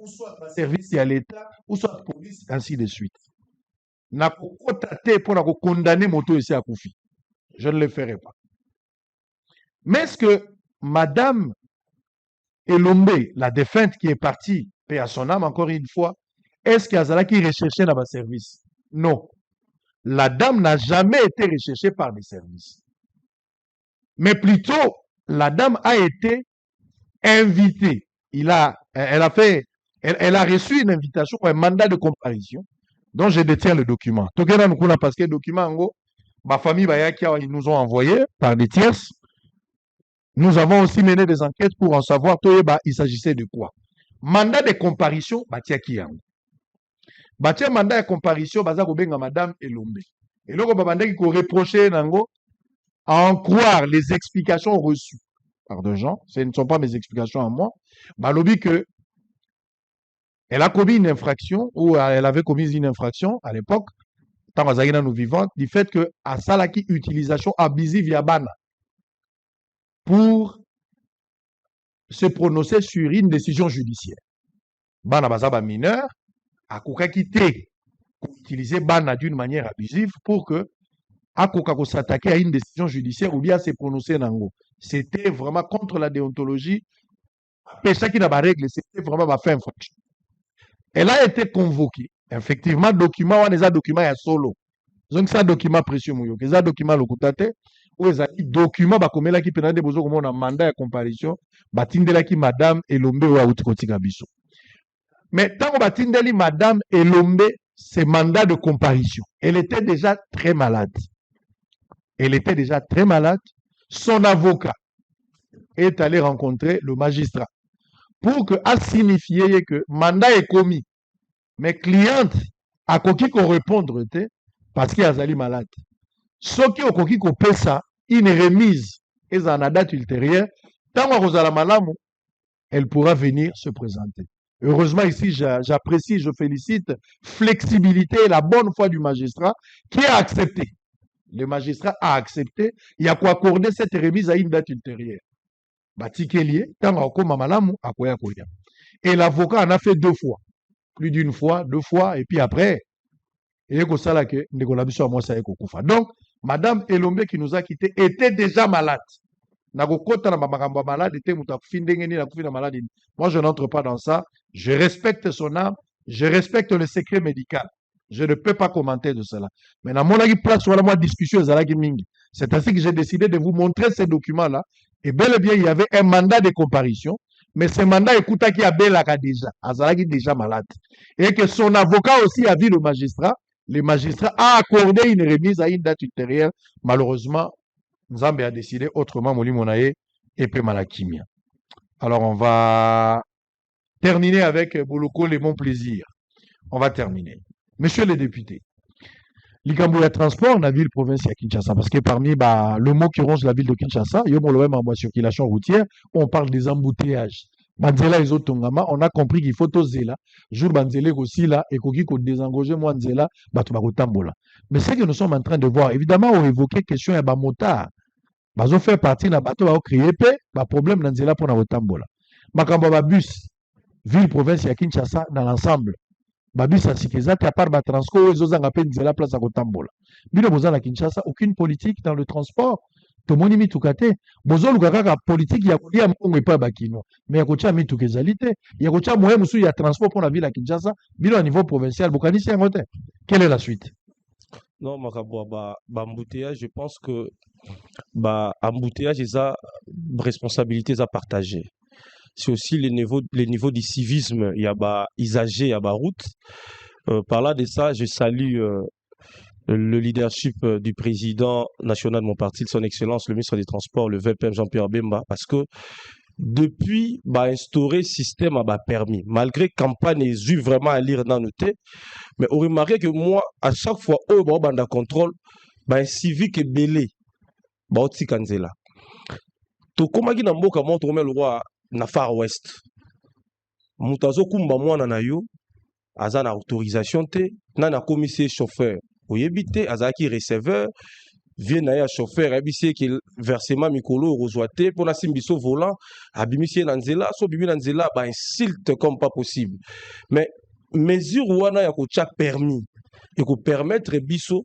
S1: soit service à l'État, ou soit police, ainsi de suite. Na kotate pour condamner moto ici à Koufi. Je ne le ferai pas. Mais est-ce que Madame Elombe, la défunte qui est partie, paix à son âme encore une fois, est-ce qu'il y a qui recherchait dans le service? Non. La dame n'a jamais été recherchée par des services. Mais plutôt, la dame a été invitée. Elle a reçu une invitation, un mandat de comparution, dont je détiens le document. Parce que le document, ma famille, ils nous ont envoyé par des tierces. Nous avons aussi mené des enquêtes pour en savoir, il s'agissait de quoi. Mandat de comparution, mandat de comparution, Madame Elombe. Et là, il faut reprocher à en croire les explications reçues par des gens. Ce ne sont pas mes explications à moi. Balobi que elle a commis une infraction, ou elle avait commis une infraction à l'époque, tant que nous vivons, du fait que à Salaki utilisation abusive Yabana pour se prononcer sur une décision judiciaire. bana baza ba mineur, akokaki te utiliser bana d'une manière abusive pour que akoka ko s'attaquer à une décision judiciaire ou bien à se prononcer nango. C'était vraiment contre la déontologie. Péché qui n'a pas règle, c'était vraiment ma fin infraction. Elle a été convoquée. Effectivement, document, on a des documents à solo. Donc, c'est un document précieux, c'est un document lokutate. Où ils ont dit document, comme là qui peut être besoin comme un mandat de comparution, batindela qui madame Elombe ou Aoutikoti Biso. Mais tant que batindeli madame Elombe, c'est mandat de comparution. Elle était déjà très malade. Elle était déjà très malade. Son avocat est allé rencontrer le magistrat pour que a signifié que mandat est commis. Mais cliente a koki ko répondre parce qu'il a malade. Ce qui a koki ko pesa une remise et en date ultérieure, tant que malamu, elle pourra venir se présenter. Heureusement ici, j'apprécie, je félicite flexibilité et la bonne foi du magistrat qui a accepté. Le magistrat a accepté, il y a quoi accorder cette remise à une date ultérieure. Batikelier, tant que malamu, a quoi. Et l'avocat en a fait 2 fois. Plus d'une fois, 2 fois, et puis après, donc, Madame Elombe qui nous a quittés était déjà malade. Moi, je n'entre pas dans ça. Je respecte son âme, je respecte le secret médical. Je ne peux pas commenter de cela. Mais dans mon place, moi, discussion, c'est ainsi que j'ai décidé de vous montrer ces documents-là. Et bel et bien, il y avait un mandat de comparution. Mais ce mandat, écoute, qui a déjà, Azalaki déjà malade. Et que son avocat aussi a vu le magistrat a accordé une remise à une date ultérieure. Malheureusement, Nzambe a décidé autrement, Moli Monae et Pemalakimia. Alors, on va terminer avec Boloko, les bons plaisirs. On va terminer. Messieurs les députés, l'Ikambouya Transport, la ville province à Kinshasa, parce que parmi le mot qui ronge la ville de Kinshasa, il y a en circulation routière, on parle des embouteillages. Banzela et Tongama, on a compris qu'il faut oser là. Jour Banzele aussi là, et qu'il faut désengager Mwanzela, Batubarotambola. Mais ce que nous sommes en train de voir, évidemment, on évoquait question à Bamotard. Bazo fait partie d'un bateau à créer paix, problème Banzela pour Narotambola. Makamba bus, ville province à Kinshasa, dans l'ensemble. Babus à Sikizaki, à part Batransco, ils ont appelé Nzela place à Rotambola. Bino Bozan à Kinshasa, aucune politique dans le transport. Tomoni mitukate bozo lukaka politique ya kulia mungu epa bakino mais ya kocha mitukezalité ya kocha moyen musu ya transport pour la ville à Kinshasa bino à niveau provincial bokanisi ngote. Quelle est la suite?
S2: Non, Makabwa, embouteillage, je pense que embouteillage, ils ont responsabilités à partager. C'est aussi les niveaux du civisme, il y a usagers, il y a route. Par là de ça, je salue le leadership du président national de mon parti, son excellence, le ministre des Transports, le VPM Jean-Pierre Bemba, parce que depuis, instaurer système a permis, malgré campagne et eu vraiment à lire dans nos têtes, mais on remarque que moi, à chaque fois, au banda contrôle, civique et belé, oti kanzela. To komaki na mboka mo to le roi na Far West. Mutazo kumba mwana na yo, aza na autorisation te, na commissaire chauffeur. Oyebite azaki receveur vient na ya chauffeur abisi ki versement mikolo rozoate pour na simbiso volant abimisi na nzela so bimi na nzela insulte comme pas possible. Mais mesure wana ya ko cha permis et ko permettre biso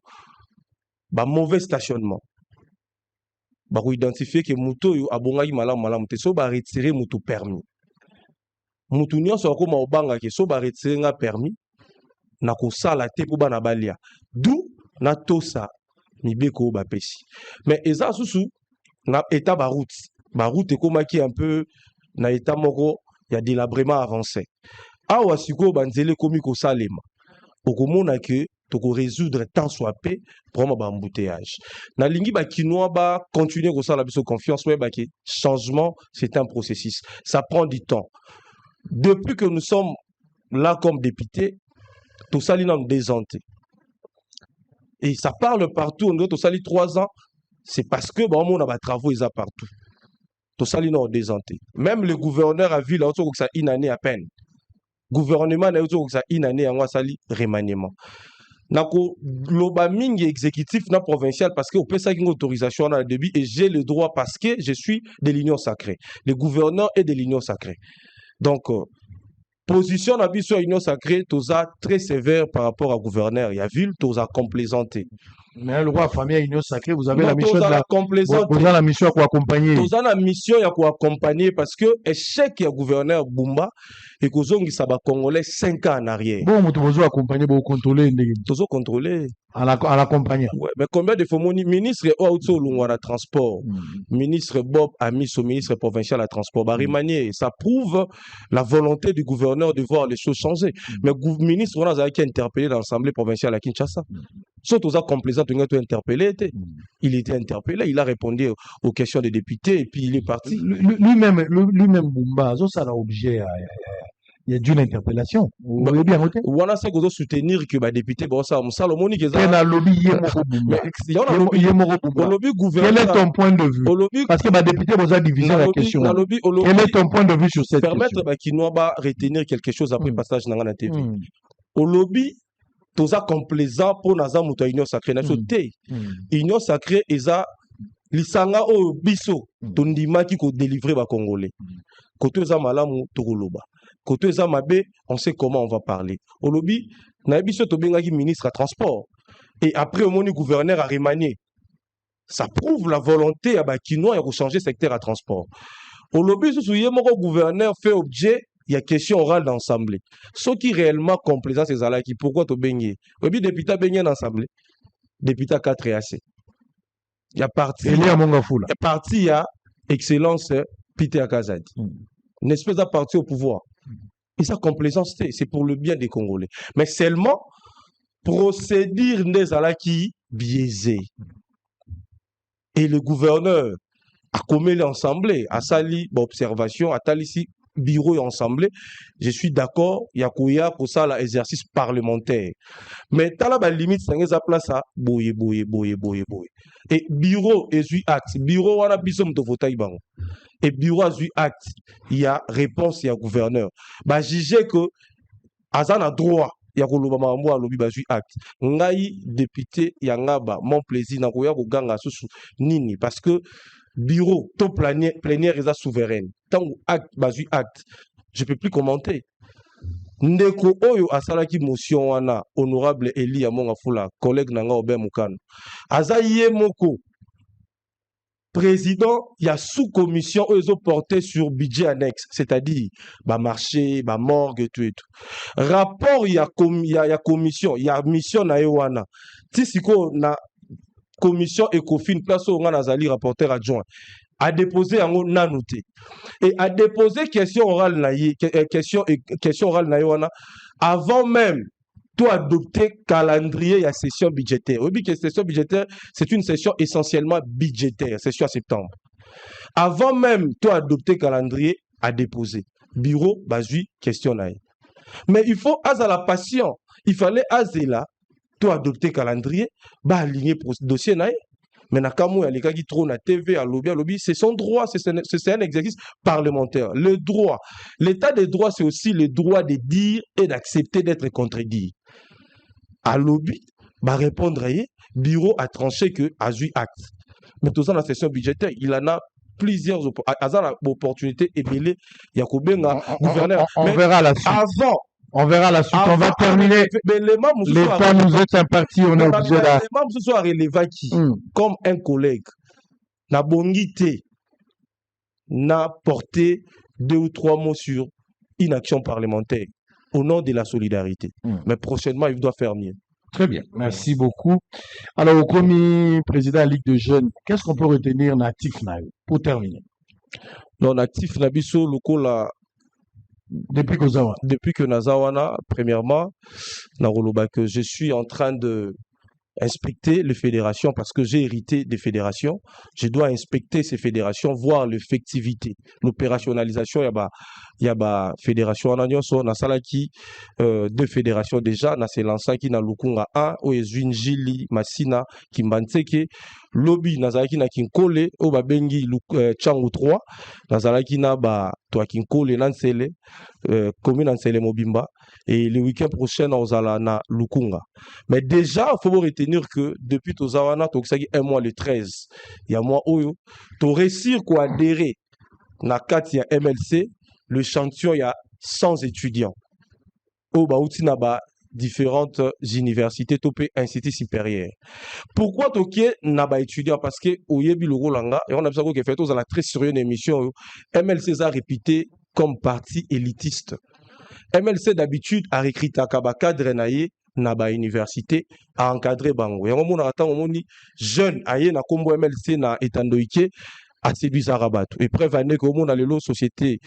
S2: mauvais stationnement. Ko identifier que moto yo abongaki malamu te so retirer moto permis. Moto nyonso ko obanga ke so retirer nga permis na kosala te po bana balia d'où na tosa mibeko bapesi mais eza susu na état route ekomaki un peu na état moko ya délabrement avancé awa siko banzele komi kosalema okomona ke toko résoudre tant soit peu pour ba embouteillage na lingi ba kinoa ba continuer kosala biso confiance mais ke changement c'est un processus, ça prend du temps. Depuis que nous sommes là comme députés, tout ça est dans désanté. Et ça parle partout, on doit tout ça 3 ans, c'est parce que on a des travaux ils partout. Tout ça est dans désanté. Même le gouverneur a vu là que ça une année à peine. Gouvernement a vu que ça une année en sali remaniement. Nako loba mingi exécutif na provincial parce que au peut ça une autorisation dans le début et j'ai le droit parce que je suis de l'union sacrée. Le gouverneur est de l'union sacrée. Donc position na biso union sacrée toza très sévère par rapport à gouverneur il y a ville toza complaisanté.
S1: Mais le roi famille union sacrée, vous avez
S2: Non,
S1: la mission de
S2: toza
S1: la
S2: la complaisanté.
S1: vous avez la mission à accompagner.
S2: Toza la mission ya ko accompagner parce que échec ya gouverneur Bumba et kozongisa ba congolais 5 ans en arrière.
S1: Bon, vous devez accompagner, vous contrôler,
S2: Tozo contrôler.
S1: à l'accompagner.
S2: Ouais, mais combien de fois ministre Oautso Lungwana transport, ministre Bob Amiso, ministre provincial à transport, Barimanier, ça prouve la volonté du gouverneur de voir les choses changer. Mais le ministre on a interpellé dans l'Assemblée provinciale à Kinshasa. Surtout aux complaisants, interpellé, il était interpellé, il a répondu aux questions des députés et puis il est parti.
S1: Lui-même Bumba, ça a objet. Il y a d'une interpellation. Vous avez bien noté.
S2: On a ça soutenir que les députés, bon, ça, Salomoni,
S1: il y a un lobby Quel est ton point de vue? Parce que les députés vous a divisé la question. Quel est ton point de vue sur cette question?
S2: Permettre qu'il ne va retenir quelque chose après passage dans la TV. Au lobby, tout ça complaisant pour Naza Mouta Union Sacrée. Union Sacrée, ils lisanga o biso tondima ki ko délivrer ba congolais. Côté za malamu tokoloba. Côté za mabe, on sait comment on va parler. Au lobby, na biso to benga ki ministre à transport. Et après au moni gouverneur à remanier. Ça prouve la volonté à Bakinois de changer secteur à transport. Au lobby, ce que gouverneur fait objet, il y a question orale d'ensemble. Ce qui réellement complaisant ces alaki, pourquoi tu baignes? Oui, député baigné d'ensemble. Député 4 et AC. Il y a parti.
S1: Il y a Mongafoula.
S2: Parti, il y a excellence Peter Akazadi. Une espèce de parti au pouvoir. Et ça, complaisance, c'est pour le bien des Congolais. Mais seulement, procédure des alaki biaisé. Et le gouverneur a commis l'ensemble, a sali l'observation, a talissi bureau ensemble. Je suis d'accord, il y a pour ça l'exercice parlementaire. Mais t'as la limite, c'est une place à boye. Et bureau est acte. Bureau on a besoin de voter bango. Et bureau a acte. Il y a réponse, il y a gouverneur. Bah juger que Azan a droit. Il y a un lobby acte. Ngai député yangaba mon plaisir na koya ko ganga susu nini parce que bureau to plénière est souveraine. Tant acte acte. Je peux plus commenter. Ndeko oyo asalaki motion wana honorable Eli Amonga Fula collègue nanga Obert Mukano. Azaye moko président, il y a sous-commission ils ont porté sur budget annexe, c'est-à-dire marché, morgue, tout et tout. Rapport, il y a commission, il y a mission na ewana. Tisiko na commission Ecofin, place où on a Zali, rapporteur adjoint, a déposé un noté. Et a déposé question orale na ewana, avant même tu adopter calendrier et session budgétaire. Oui, que session budgétaire, c'est une session essentiellement budgétaire, session à septembre. Avant même tu adopter calendrier à déposer. Bureau, basui, question naïe. Mais il faut à la patient. Il fallait là, tu adopter calendrier, aligner pour dossier naïe. Mais Nakamou, il y a qui trône à TV, à lobby, c'est son droit, c'est un exercice parlementaire. Le droit, l'état des droits, c'est aussi le droit de dire et d'accepter d'être contredit. À lobby, répondre, bureau a tranché que a eu acte. Mais tout ça, dans la session budgétaire, il en a plusieurs opportunités et il y a gouverneur.
S1: On verra la suite.
S2: Avant.
S1: On verra la suite. On va terminer. L'État nous est imparti. On est obligé de.
S2: Les membres se sont relevés qui, comme un collègue, n'a bongité, n'a porté 2 ou 3 mots sur une action parlementaire au nom de la solidarité. Mais prochainement, il doit faire mieux.
S1: Très bien. Merci beaucoup. Alors, au commis président de la Ligue de jeunes, qu'est-ce qu'on peut retenir natif pour terminer?
S2: Non, natif Nabiso, le
S1: depuis
S2: que Nazawana, premièrement, que je suis en train de inspecter les fédérations parce que j'ai hérité des fédérations. Je dois inspecter ces fédérations, voir l'effectivité, l'opérationnalisation. Il y a fédération en union, so na salaki 2 fédérations déjà, na selansa qui na lukunga 1 o ezwinjili masina kimbantseke lobby na zalaki na kinkole o babengi changu 3 na zalaki na to kinkole na nsele commune nsele mobimba et le week-end prochain on zala na lukunga. Mais déjà il faut retenir que depuis tozawana to kisaki 1 mois le 13 il y a mois oyo to réussir ko adhérer na 4 ya MLC. Le champion, il y a sans étudiants. Au bauti na ba différentes universités topé instituts supérieurs. Pourquoi toké na ba étudiants? Parce que oyebi le rolanga et on a besoin que fait aux la très sérieux une émission MLC a réputé comme parti élitiste. MLC d'habitude a recruté à cadre naie na ba université a encadré bango. Et on a attend on jeune aye na kombo MLC na etandoike à séduire Zarabato. Et prévenez que au monde a le société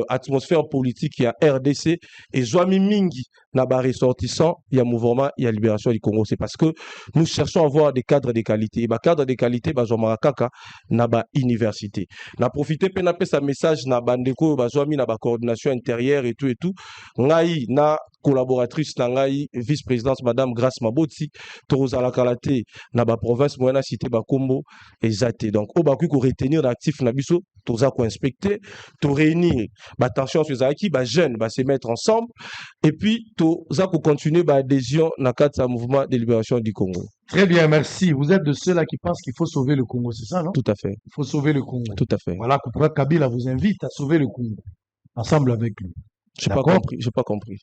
S2: atmosphère politique il y a RDC et Joami Mingi n'a pas ressortissant il y a mouvement il y a libération du Congo. C'est parce que nous cherchons à avoir des cadres de qualité. Et bah cadre de qualité bah Joama Kaka n'a pas université. N'a profité pena pe sa message n'a bandeko bah Joami n'a pas coordination intérieure et tout. Ngai na collaboratrice nangai vice-présidente madame Grace Maboti Torozala Kalate na ba province moyenne cité ba Kombo et Zate. Donc au baku ko retenir l'actif na biso toza ko inspecter to réunir ba tension sur zaki ba jeunes ba se mettre ensemble et puis toza ko continuer ba adhésion na cadre sa mouvement de libération du Congo.
S1: Très bien, merci. Vous êtes de ceux-là qui pensent qu'il faut sauver le Congo, c'est ça, non?
S2: Tout à fait.
S1: Il faut sauver le Congo.
S2: Tout à fait.
S1: Voilà pourquoi Kabila vous invite à sauver le Congo ensemble avec lui.
S2: J'ai pas compris, j'ai pas compris.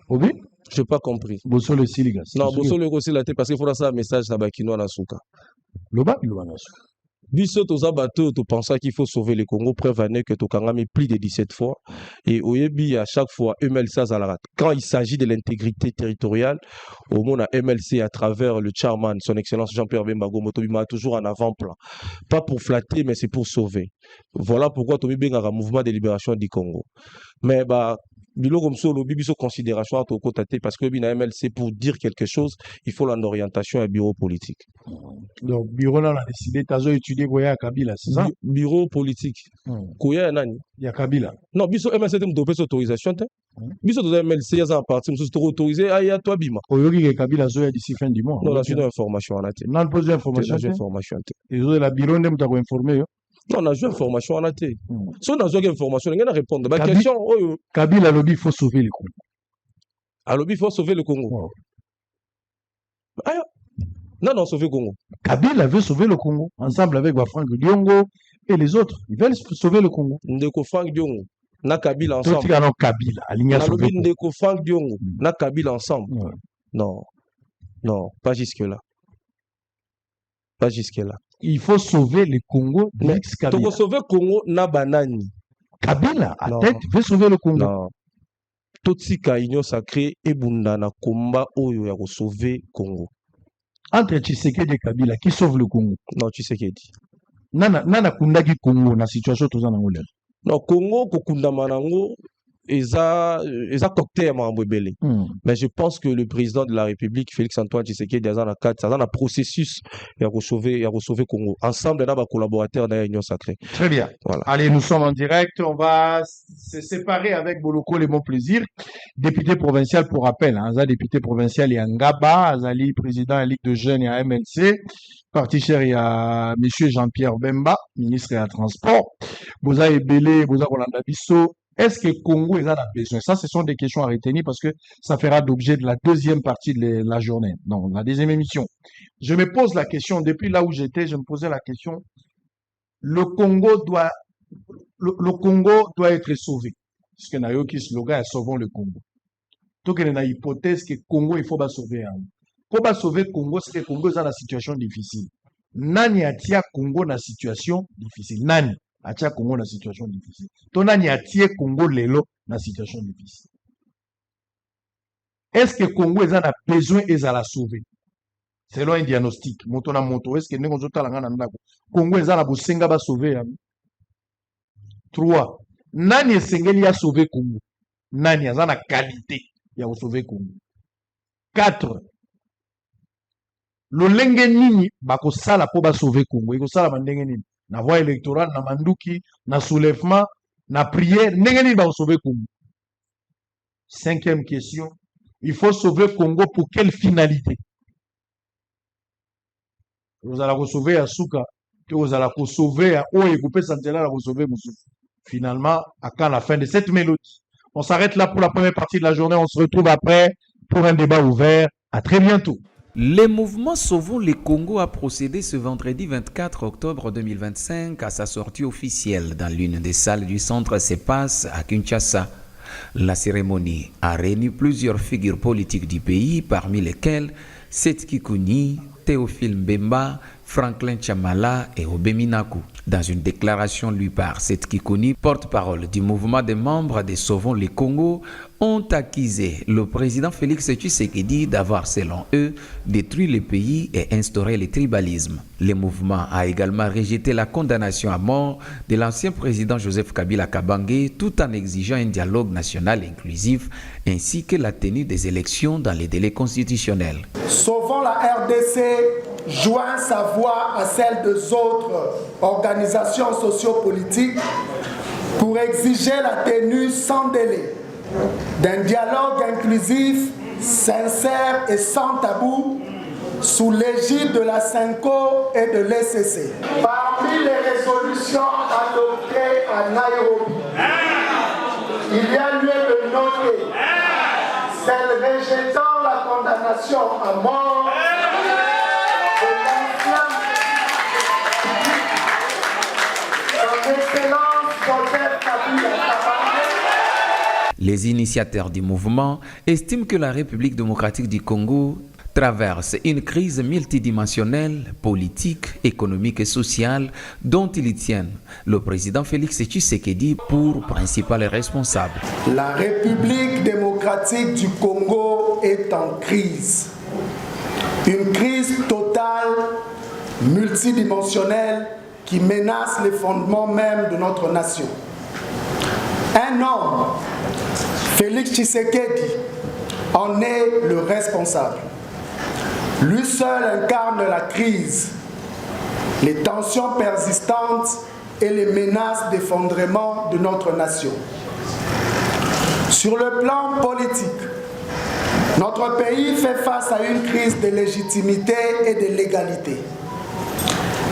S1: Oui?
S2: J'ai pas compris.
S1: Bosso le Siligas.
S2: Non, Bosso le aussi la parce qu'il faudra ça un message na bakino na suka.
S1: Loba na suka.
S2: Biso toza bateau to pensa qu'il faut sauver le Congo prévenez que to kangami plus de 17 fois et oyebi à chaque fois MLC Zalarat. Quand il s'agit de l'intégrité territoriale, au monde à MLC à travers le chairman son excellence Jean-Pierre Bemba Gomoto bima toujours en avant-plan. Pas pour flatter mais c'est pour sauver. Voilà pourquoi Tomi Benga un mouvement de libération du Congo. Mais bah bilo comme ça, le bibiso considération à ton côté parce que bina MLC pour dire quelque chose, il faut l'orientation à bureau politique.
S1: Donc bureau là on a décidé tazo étudier Koya Kabila, c'est ça?
S2: Bureau politique. Koya nani?
S1: Il y a Kabila.
S2: Non, biso MLC te mtopesa autorisation te. Biso to MLC ya za parti mso to autorisé aya toi bima.
S1: Oyoki ke Kabila zo ya d'ici fin du mois.
S2: Non, la suite d'information en até.
S1: Non, pose information.
S2: Information te.
S1: Et zo la bureau ndem ta ko informer yo.
S2: Non, on a joué information en até. Si on a joué information, on a répondre. Ma question,
S1: Kabila lobby, il faut sauver le Congo.
S2: À lobby, il faut sauver le Congo.
S1: Wow.
S2: Ah, non, sauver le Congo.
S1: Kabila veut sauver le Congo, ensemble avec Franck Diongo et les autres. Ils veulent sauver le Congo.
S2: Ndeko Franck Diongo, na Kabila ensemble.
S1: Tout le Kabila, aligné sur le Congo.
S2: Ndeko Franck Diongo, na Kabila ensemble. Ouais. Non, non, pas jusque-là. Pas jusque-là.
S1: Il faut sauver le Congo
S2: d'ex-Kabila. Tu veux sauver le Congo na banani.
S1: Kabila, à tête, veut sauver le Congo.
S2: Non. Totsika Union Sacrée et Bunda na combat oyo ya sauver Congo.
S1: Entre Tshisekedi et Kabila, qui sauve le Congo?
S2: Non, Tshisekedi.
S1: Nana kundaki Congo na situation toza na ngolele.
S2: Non, Congo kokunda manango eza cocktail ma mbebele. Mais je pense que le président de la République Félix Antoine Tshisekedi a un processus ya sauver Congo ensemble na ba collaborateurs na Union Sacrée.
S1: Très bien. Voilà. Allez, nous sommes en direct, on va se séparer avec Boloko les bons plaisirs. Député provincial pour rappel, hein, député provincial il y a Ngaba, Azali président de la Ligue de jeunes et à MLC. Parti cher, il y a monsieur Jean-Pierre Bemba, ministre des Transports. Boza Ebele, Boza Rolanda Bisso. Est-ce que Congo est en besoin? Ça, ce sont des questions à retenir parce que ça fera l'objet de la deuxième partie de la journée, donc la deuxième émission. Je me pose la question, depuis là où j'étais, je me posais la question, le Congo doit être sauvé. Parce que Nayoki slogan est sauvons le Congo. Donc, il y a une hypothèse que Congo, il faut pas sauver. Pour pas sauver le Congo, c'est que le Congo est dans la situation difficile. Nani atia Congo dans la situation difficile? Nani atia Congo dans la situation difficile? Tonani atia Congo lelo dans la situation difficile. Est-ce que Congo est a besoin et à la sauver? Selon un diagnostic, motona moto, est-ce que nous avons Congo est à la bosenga ba sauver? 3. Nani esengeli a sauver Congo? Nani a la qualité ya sauver Congo? 4. Lolenge nini bako sala po ba sauver Congo? Iko sala bandenge nini? Na voie électorale, na manduki, na soulèvement, na prière, ndenge nini ba sauver Congo? 5e question, il faut sauver Congo pour quelle finalité? Vous allez sauver à Souka, vous allez sauver à Oye, coupé Santela, vous sauver Moussou. Finalement, à quand la fin de cette mélodie? On s'arrête là pour la première partie de la journée, on se retrouve après pour un débat ouvert. À très bientôt.
S5: Le mouvement Sauvons le Congo a procédé ce vendredi 24 octobre 2025 à sa sortie officielle dans l'une des salles du centre CEPAS à Kinshasa. La cérémonie a réuni plusieurs figures politiques du pays, parmi lesquelles Setki Kouni, Théophile Mbemba, Franklin Chamala et Obeminaku. Dans une déclaration lue par Setki Kouni, porte-parole du mouvement des membres de Sauvons le Congo, ont accusé le président Félix Tshisekedi d'avoir, selon eux, détruit le pays et instauré le tribalisme. Le mouvement a également rejeté la condamnation à mort de l'ancien président Joseph Kabila Kabange, tout en exigeant un dialogue national inclusif ainsi que la tenue des élections dans les délais constitutionnels.
S6: Sauvons la RDC joint sa voix à celle des autres organisations sociopolitiques pour exiger la tenue sans délai d'un dialogue inclusif, sincère et sans tabou sous l'égide de la CENCO et de l'ECC. Parmi les résolutions adoptées à Nairobi, il y a lieu de noter celle rejetant la condamnation à mort de l'ancien son Excellence Joseph Kabila Kabange.
S5: Les initiateurs du mouvement estiment que la République démocratique du Congo traverse une crise multidimensionnelle, politique, économique et sociale dont ils tiennent le président Félix Tshisekedi pour principal responsable.
S6: La République démocratique du Congo est en crise. Une crise totale, multidimensionnelle qui menace les fondements mêmes de notre nation. Un homme, Félix Tshisekedi, en est le responsable. Lui seul incarne la crise, les tensions persistantes et les menaces d'effondrement de notre nation. Sur le plan politique, notre pays fait face à une crise de légitimité et de légalité.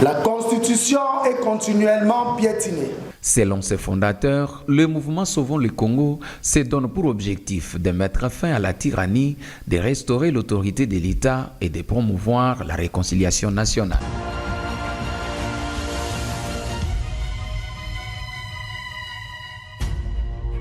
S6: La Constitution est continuellement piétinée.
S5: Selon ses fondateurs, le mouvement Sauvons le Congo se donne pour objectif de mettre fin à la tyrannie, de restaurer l'autorité de l'État et de promouvoir la réconciliation nationale.